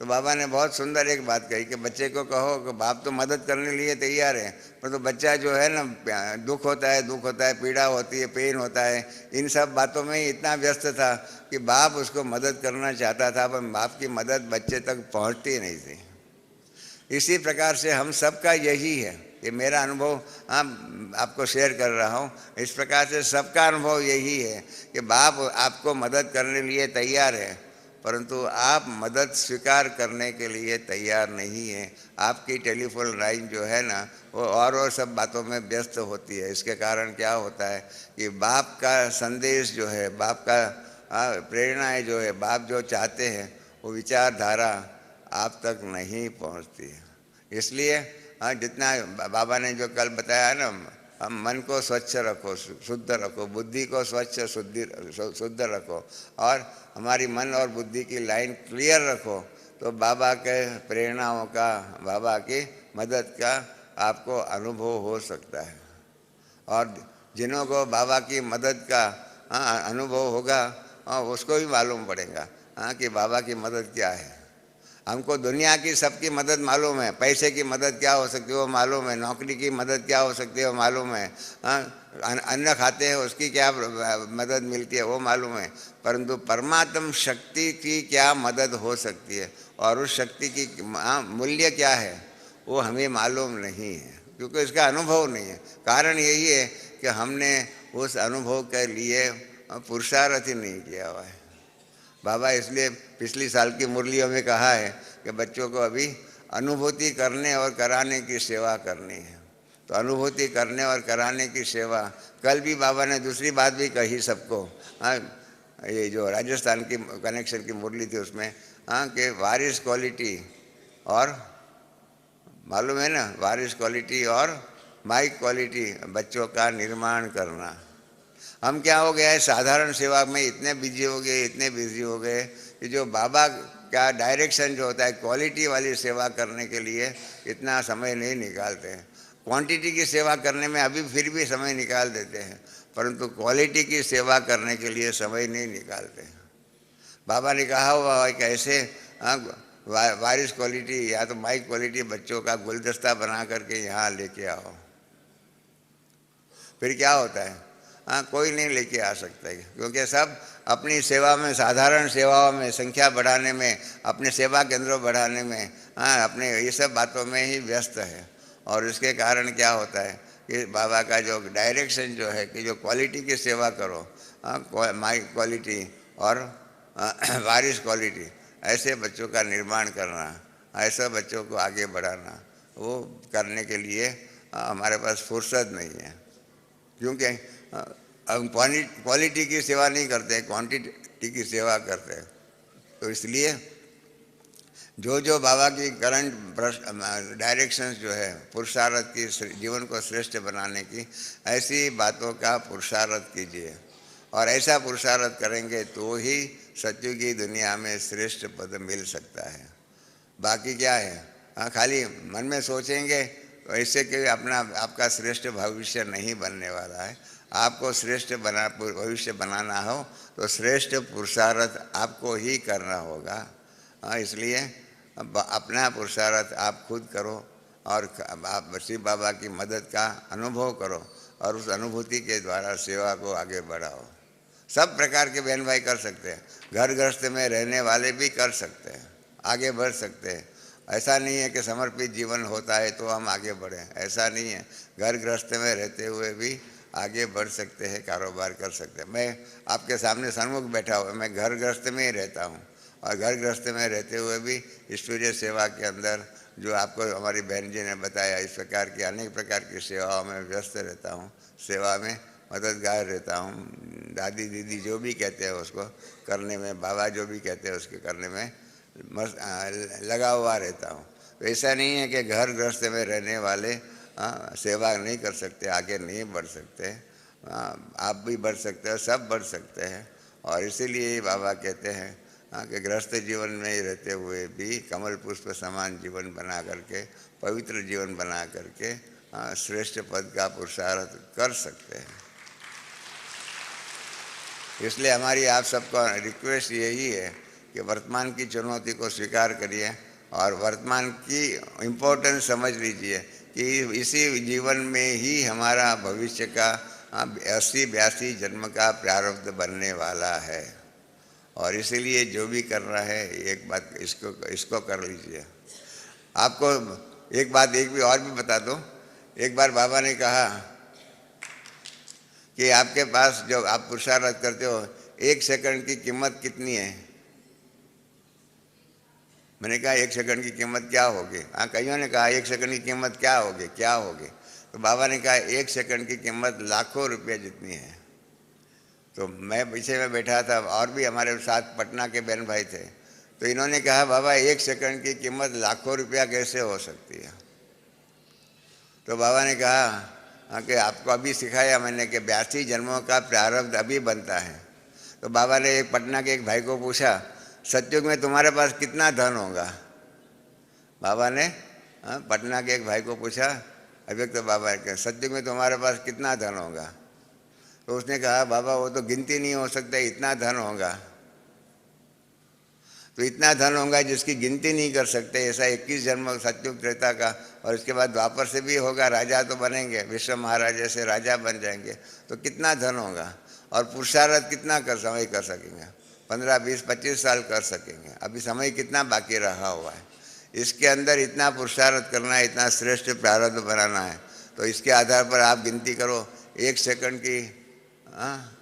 तो बाबा ने बहुत सुंदर एक बात कही कि बच्चे को कहो कि बाप तो मदद करने लिए तैयार है, पर तो बच्चा जो है ना दुख होता है, पीड़ा होती है, पेन होता है, इन सब बातों में ही इतना व्यस्त था कि बाप उसको मदद करना चाहता था, पर बाप की मदद बच्चे तक पहुंचती नहीं थी। इसी प्रकार से हम सबका यही है, ये मेरा अनुभव आपको शेयर कर रहा हूँ। इस प्रकार से सबका अनुभव यही है कि बाप आपको मदद करने लिए तैयार है, परंतु आप मदद स्वीकार करने के लिए तैयार नहीं हैं। आपकी टेलीफोन लाइन जो है ना वो और सब बातों में व्यस्त होती है। इसके कारण क्या होता है कि बाप का संदेश जो है, बाप का प्रेरणाएँ जो है, बाप जो चाहते हैं वो विचारधारा आप तक नहीं पहुंचती है। इसलिए जितना बाबा ने जो कल बताया ना, हम मन को स्वच्छ रखो, शुद्ध रखो, बुद्धि को स्वच्छ शुद्ध रखो, और हमारी मन और बुद्धि की लाइन क्लियर रखो, तो बाबा के प्रेरणाओं का, बाबा की मदद का आपको अनुभव हो सकता है। और जिन्हों को बाबा की मदद का अनुभव होगा उसको भी मालूम पड़ेगा कि बाबा की मदद क्या है। हमको दुनिया की सबकी मदद मालूम है, पैसे की मदद क्या हो सकती है वो मालूम है, नौकरी की मदद क्या हो सकती है वो मालूम है, हाँ, अन्न खाते हैं उसकी क्या मदद मिलती है वो मालूम है, परंतु परमात्म शक्ति की क्या मदद हो सकती है और उस शक्ति की मूल्य क्या है वो हमें मालूम नहीं है, क्योंकि इसका अनुभव नहीं है। कारण यही है कि हमने उस अनुभव के लिए पुरुषार्थ ही नहीं किया हुआ है। बाबा इसलिए पिछली साल की मुरलियों में कहा है कि बच्चों को अभी अनुभूति करने और कराने की सेवा करनी है। तो अनुभूति करने और कराने की सेवा, कल भी बाबा ने दूसरी बात भी कही सबको, हाँ, ये जो राजस्थान की कनेक्शन की मुरली थी उसमें, हाँ, कि वारिस क्वालिटी और मालूम है ना, वारिस क्वालिटी और माइक क्वालिटी बच्चों का निर्माण करना। हम क्या हो गया है, साधारण सेवा में इतने बिजी हो गए, इतने बिजी हो गए कि जो बाबा का डायरेक्शन जो होता है क्वालिटी वाली सेवा करने के लिए इतना समय नहीं निकालते हैं। क्वांटिटी की सेवा करने में अभी फिर भी समय निकाल देते हैं, परंतु क्वालिटी की सेवा करने के लिए समय नहीं निकालते हैं। बाबा ने कहा हुआ है कि ऐसे वारिस क्वालिटी या तो माइक क्वालिटी बच्चों का गुलदस्ता बना करके यहाँ लेके आओ। फिर क्या होता है, हाँ, कोई नहीं लेके आ सकता है, क्योंकि सब अपनी सेवा में, साधारण सेवाओं में संख्या बढ़ाने में, अपने सेवा केंद्रों बढ़ाने में, हाँ, अपने ये सब बातों में ही व्यस्त है। और इसके कारण क्या होता है कि बाबा का जो डायरेक्शन जो है कि जो क्वालिटी की सेवा करो, हाँ, माइक क्वालिटी और वारिस क्वालिटी, ऐसे बच्चों का निर्माण करना, ऐसे बच्चों को आगे बढ़ाना, वो करने के लिए हमारे पास फुर्सत नहीं है, क्योंकि हम क्वालिटी की सेवा नहीं करते, क्वांटिटी की सेवा करते हैं। तो इसलिए जो जो बाबा की करंट डायरेक्शंस जो है पुरुषार्थ की, जीवन को श्रेष्ठ बनाने की, ऐसी बातों का पुरुषार्थ कीजिए। और ऐसा पुरुषार्थ करेंगे तो ही सत्युग की दुनिया में श्रेष्ठ पद मिल सकता है। बाकी क्या है, हाँ, खाली मन में सोचेंगे तो ऐसे कि अपना आपका श्रेष्ठ भविष्य नहीं बनने वाला है। आपको श्रेष्ठ भविष्य बनाना हो तो श्रेष्ठ पुरुषार्थ आपको ही करना होगा। इसलिए अपना पुरुषार्थ आप खुद करो और आप शिव बाबा की मदद का अनुभव करो और उस अनुभूति के द्वारा सेवा को आगे बढ़ाओ। सब प्रकार के बहन भाई कर सकते हैं, घर गृहस्थ में रहने वाले भी कर सकते हैं, आगे बढ़ सकते हैं। ऐसा नहीं है कि समर्पित जीवन होता है तो हम आगे बढ़ें, ऐसा नहीं है। घर गृहस्थ में रहते हुए भी आगे बढ़ सकते हैं, कारोबार कर सकते हैं। मैं आपके सामने सन्मुख बैठा हुआ, मैं घर गृहस्थ में ही रहता हूँ और घर गृहस्थ में रहते हुए भी ईश्वरीय सेवा के अंदर जो आपको हमारी बहन जी ने बताया, इस प्रकार की अनेक प्रकार की सेवाओं में व्यस्त रहता हूँ, सेवा में मददगार रहता हूँ। दादी दीदी जो भी कहते हैं उसको करने में, बाबा जो भी कहते हैं उसके करने में लगा हुआ रहता हूँ। तो ऐसा नहीं है कि घर गृहस्थ में रहने वाले सेवा नहीं कर सकते, आगे नहीं बढ़ सकते। आप भी बढ़ सकते हो, सब बढ़ सकते हैं। और इसीलिए बाबा कहते हैं कि गृहस्थ जीवन में ही रहते हुए भी कमल पुष्प समान जीवन बना करके, पवित्र जीवन बना करके श्रेष्ठ पद का पुरुषार्थ कर सकते हैं। इसलिए हमारी आप सबका रिक्वेस्ट यही है कि वर्तमान की चुनौती को स्वीकार करिए और वर्तमान की इम्पोर्टेंस समझ लीजिए कि इसी जीवन में ही हमारा भविष्य का 80-82 जन्म का प्रारब्ध बनने वाला है। और इसीलिए जो भी करना है एक बात इसको कर लीजिए। आपको एक बात भी और भी बता दो। एक बार बाबा ने कहा कि आपके पास जो आप पुरुषार्थ करते हो, 1 सेकंड की कीमत कितनी है? मैंने कहा 1 सेकंड की कीमत क्या होगी? हाँ, कईयों ने कहा 1 सेकंड की कीमत क्या होगी, क्या होगी? तो बाबा ने कहा 1 सेकंड की कीमत लाखों रुपये जितनी है। तो मैं पीछे में बैठा था और भी हमारे साथ पटना के बहन भाई थे, तो इन्होंने कहा बाबा 1 सेकंड की कीमत लाखों रुपया कैसे हो सकती है? तो बाबा ने कहा कि आपको अभी सिखाया मैंने कि 82 जन्मों का प्रारब्ध अभी बनता है। तो बाबा ने एक पटना के एक भाई को पूछा, सतयुग में तुम्हारे पास कितना धन होगा? बाबा ने पटना के एक भाई को पूछा, अभी तो बाबा ने सतयुग में तुम्हारे पास कितना धन होगा? तो उसने कहा बाबा वो तो गिनती नहीं हो सकता, इतना धन होगा। तो इतना धन होगा जिसकी गिनती नहीं कर सकते। ऐसा 21 जन्म सतयुग त्रेता का, और इसके बाद द्वापर से भी होगा, राजा तो बनेंगे, विश्व महाराज जैसे राजा बन जाएंगे। तो कितना धन होगा, और पुरुषार्थ कितना कर समय कर सकेंगे, 15, 20, 25 साल कर सकेंगे। अभी समय कितना बाकी रहा हुआ है, इसके अंदर इतना पुरुषार्थ करना है, इतना श्रेष्ठ प्रारब्ध बनाना है। तो इसके आधार पर आप गिनती करो, 1 सेकंड की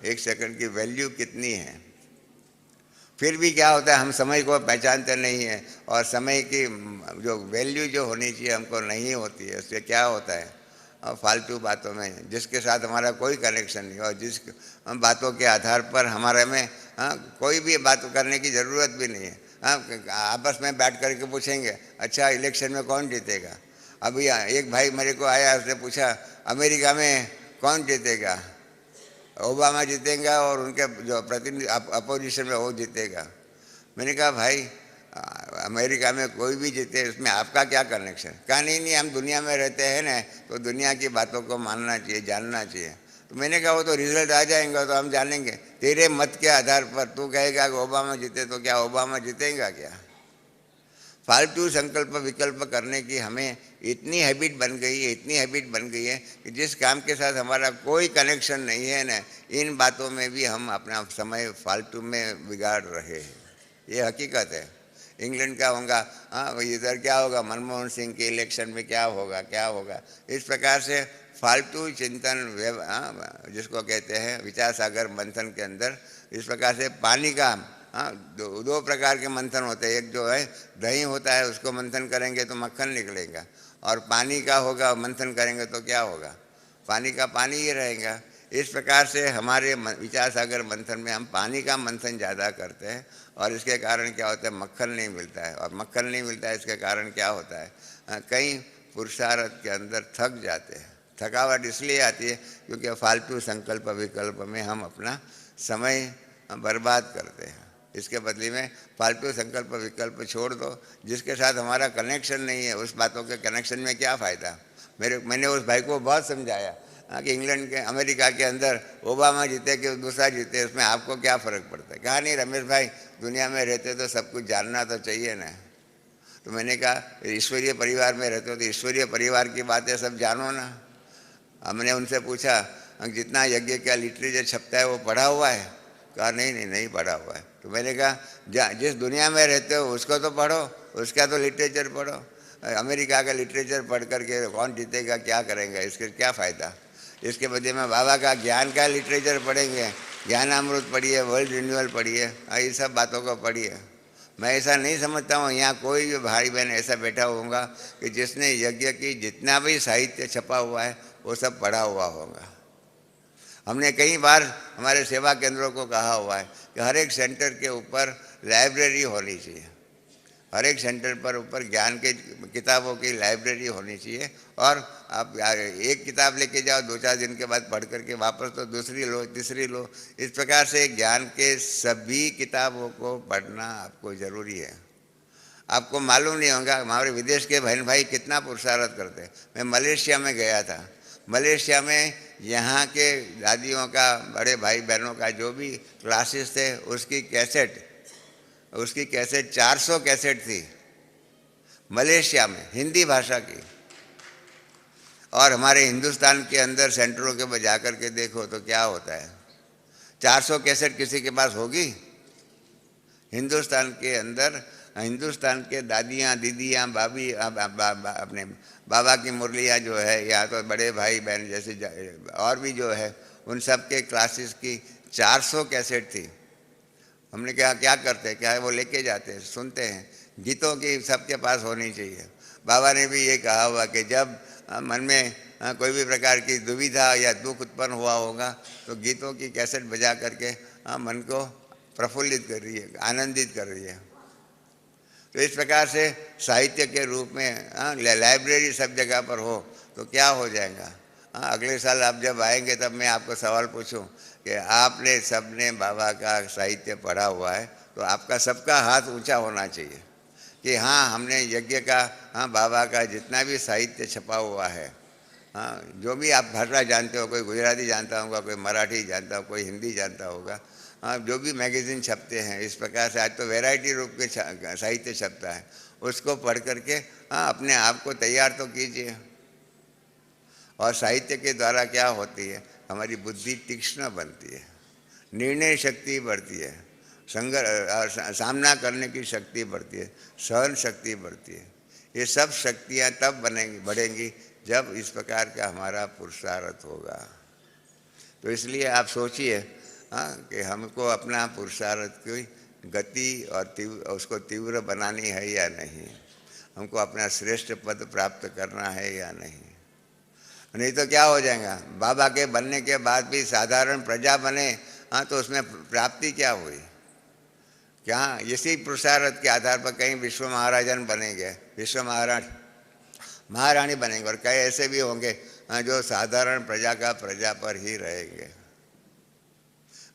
1 सेकंड की वैल्यू कितनी है। फिर भी क्या होता है, हम समय को पहचानते नहीं हैं, और समय की जो वैल्यू जो होनी चाहिए हमको नहीं होती है। उससे क्या होता है, फालतू बातों में जिसके साथ हमारा कोई कनेक्शन नहीं, और जिस बातों के आधार पर हमारे में कोई भी बात करने की ज़रूरत भी नहीं है। आपस में बैठ करके पूछेंगे, अच्छा इलेक्शन में कौन जीतेगा। अभी एक भाई मेरे को आया, उसने पूछा अमेरिका में कौन जीतेगा, ओबामा जीतेगा और उनके जो प्रतिनिधि अपोजिशन में वो जीतेगा। मैंने कहा भाई अमेरिका में कोई भी जीते, इसमें आपका क्या कनेक्शन। कहा नहीं हम दुनिया में रहते हैं ना, तो दुनिया की बातों को मानना चाहिए, जानना चाहिए। तो मैंने कहा वो तो रिजल्ट आ जाएंगे तो हम जानेंगे। तेरे मत के आधार पर तू कहेगा कि ओबामा जीते, तो क्या ओबामा जीतेगा क्या। फालतू संकल्प विकल्प करने की हमें इतनी हैबिट बन गई है, इतनी हैबिट बन गई है कि जिस काम के साथ हमारा कोई कनेक्शन नहीं है ना, इन बातों में भी हम अपना समय फालतू में बिगाड़ रहे हैं। ये हकीकत है। इंग्लैंड का होगा, इधर क्या होगा, मनमोहन सिंह के इलेक्शन में क्या होगा, क्या होगा। इस प्रकार से फालतू चिंतन जिसको कहते हैं विचार सागर मंथन के अंदर, इस प्रकार से पानी का दो प्रकार के मंथन होते हैं। एक जो है दही होता है, उसको मंथन करेंगे तो मक्खन निकलेगा, और पानी का होगा मंथन करेंगे तो क्या होगा, पानी का पानी ही रहेगा। इस प्रकार से हमारे विचार सागर मंथन में हम पानी का मंथन ज़्यादा करते हैं, और इसके कारण क्या होता है, मक्खन नहीं मिलता है। और मक्खन नहीं मिलता है, इसके कारण क्या होता है, कई पुरुषार्थ के अंदर थक जाते हैं। थकावट इसलिए आती है क्योंकि फालतू संकल्प विकल्प में हम अपना समय बर्बाद करते हैं। इसके बदले में फालतू संकल्प विकल्प छोड़ दो, जिसके साथ हमारा कनेक्शन नहीं है, उस बातों के कनेक्शन में क्या फ़ायदा। मैंने उस भाई को बहुत समझाया कि इंग्लैंड के अमेरिका के अंदर ओबामा जीते कि दूसरा जीते, उसमें आपको क्या फ़र्क पड़ता है। कहा नहीं रमेश भाई, दुनिया में रहते तो सब कुछ जानना तो चाहिए ना। तो मैंने कहा ईश्वरीय परिवार में रहते हो तो ईश्वरीय परिवार की बातें सब जानो ना। हमने उनसे पूछा जितना यज्ञ का लिटरेचर छपता है वो पढ़ा हुआ है। कहा नहीं पढ़ा हुआ है। तो मैंने कहा जिस दुनिया में रहते हो उसको तो पढ़ो, उसका तो लिटरेचर पढ़ो। अमेरिका का लिटरेचर पढ़ करके कौन जीतेगा, क्या करेंगे, इसके क्या फ़ायदा। इसके बदले में बाबा का ज्ञान का लिटरेचर पढ़ेंगे, ज्ञानामृत पढ़िए, वर्ल्ड रिन्यूअल पढ़िए, ये सब बातों को पढ़िए। मैं ऐसा नहीं समझता हूँ यहाँ कोई भी भाई बहन ऐसा बैठा होगा कि जिसने यज्ञ की जितना भी साहित्य छपा हुआ है वो सब पढ़ा हुआ होगा। हमने कई बार हमारे सेवा केंद्रों को कहा हुआ है कि हर एक सेंटर के ऊपर लाइब्रेरी होनी चाहिए, हर एक सेंटर पर ऊपर ज्ञान के किताबों की लाइब्रेरी होनी चाहिए। और आप एक किताब लेके जाओ, 2-4 दिन के बाद पढ़ करके वापस तो दूसरी लो, तीसरी लो। इस प्रकार से ज्ञान के सभी किताबों को पढ़ना आपको ज़रूरी है। आपको मालूम नहीं होगा हमारे विदेश के बहन भाई कितना पुरुषार्थ करते हैं। मैं मलेशिया में गया था। मलेशिया में यहाँ के दादियों का, बड़े भाई बहनों का जो भी क्लासेस थे उसकी कैसेट 400 कैसेट थी मलेशिया में, हिंदी भाषा की। और हमारे हिंदुस्तान के अंदर सेंटरों के बजा कर के देखो तो क्या होता है, 400 कैसेट किसी के पास होगी। हिंदुस्तान के अंदर हिंदुस्तान के दादियाँ, दीदियाँ, भाभी, अपने बाबा की मुरलियाँ जो है, या तो बड़े भाई बहन जैसे और भी जो है, उन सब के क्लासेस की 400 कैसेट थी। हमने कहा क्या करते हैं, क्या है वो लेके जाते हैं, सुनते हैं। गीतों की सबके पास होनी चाहिए। बाबा ने भी ये कहा हुआ कि जब मन में कोई भी प्रकार की दुविधा या दुख उत्पन्न हुआ होगा तो गीतों की कैसेट बजा करके मन को प्रफुल्लित कर रही है, आनंदित कर रही है। तो इस प्रकार से साहित्य के रूप में लाइब्रेरी सब जगह पर हो तो क्या हो जाएगा। अगले साल आप जब आएंगे तब मैं आपको सवाल पूछूं कि आपने सबने बाबा का साहित्य पढ़ा हुआ है तो आपका सबका हाथ ऊंचा होना चाहिए कि हाँ हमने यज्ञ का, हाँ बाबा का जितना भी साहित्य छपा हुआ है, हाँ जो भी आप भाषा जानते हो, कोई गुजराती जानता होगा, कोई मराठी जानता होगा, कोई हिंदी जानता होगा, जो भी मैगज़ीन छपते हैं इस प्रकार से, आज तो वैरायटी रूप के साहित्य छपता है, उसको पढ़ करके अपने आप को तैयार तो कीजिए। और साहित्य के द्वारा क्या होती है, हमारी बुद्धि तीक्ष्ण बनती है, निर्णय शक्ति बढ़ती है, सामना करने की शक्ति बढ़ती है, सहन शक्ति बढ़ती है। ये सब शक्तियाँ तब बढ़ेंगी जब इस प्रकार का हमारा पुरुषार्थ होगा। तो इसलिए आप सोचिए कि हमको अपना पुरुषार्थ की गति और उसको तीव्र बनानी है या नहीं, हमको अपना श्रेष्ठ पद प्राप्त करना है या नहीं। नहीं तो क्या हो जाएगा, बाबा के बनने के बाद भी साधारण प्रजा बने तो उसमें प्राप्ति क्या हुई? क्या इसी पुरुषार्थ के आधार पर कहीं विश्व महाराजन बनेंगे, विश्व महारानी बनेंगे, और कई ऐसे भी होंगे जो साधारण प्रजा का प्रजा पर ही रहेंगे।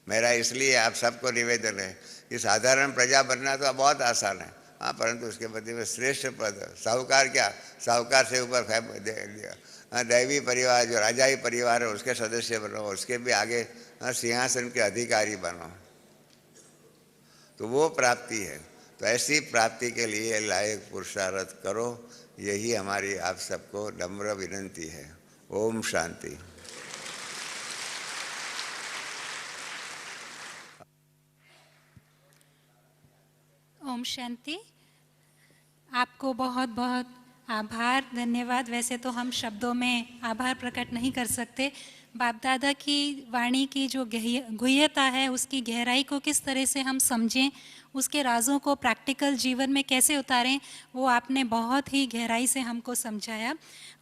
मेरा इसलिए आप सबको निवेदन है कि साधारण प्रजा बनना तो बहुत आसान है, परंतु उसके बदले में श्रेष्ठ पद, साहूकार क्या, साहूकार से ऊपर दैवी परिवार जो राजाई परिवार है उसके सदस्य बनो, उसके भी आगे सिंहासन के अधिकारी बनो, तो वो प्राप्ति है। तो ऐसी प्राप्ति के लिए लायक पुरुषार्थ करो, यही हमारी आप सबको नम्र विनंती है। ओम शांति। ओम शांति। आपको बहुत बहुत आभार, धन्यवाद। वैसे तो हम शब्दों में आभार प्रकट नहीं कर सकते। बाप दादा की वाणी की जो गुह्यता है, उसकी गहराई को किस तरह से हम समझें, उसके राजों को प्रैक्टिकल जीवन में कैसे उतारें, वो आपने बहुत ही गहराई से हमको समझाया।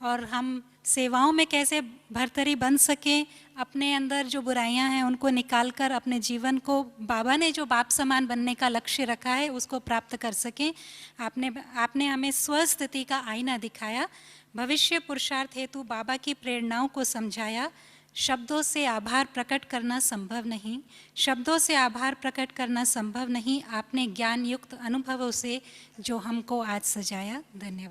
और हम सेवाओं में कैसे भरतरी बन सकें, अपने अंदर जो बुराइयां हैं उनको निकालकर अपने जीवन को बाबा ने जो बाप समान बनने का लक्ष्य रखा है उसको प्राप्त कर सकें। आपने हमें स्वस्थिति का आईना दिखाया, भविष्य पुरुषार्थ हेतु बाबा की प्रेरणाओं को समझाया। शब्दों से आभार प्रकट करना संभव नहीं, शब्दों से आभार प्रकट करना संभव नहीं। आपने ज्ञान युक्त अनुभवों से जो हमको आज सजाया। धन्यवाद।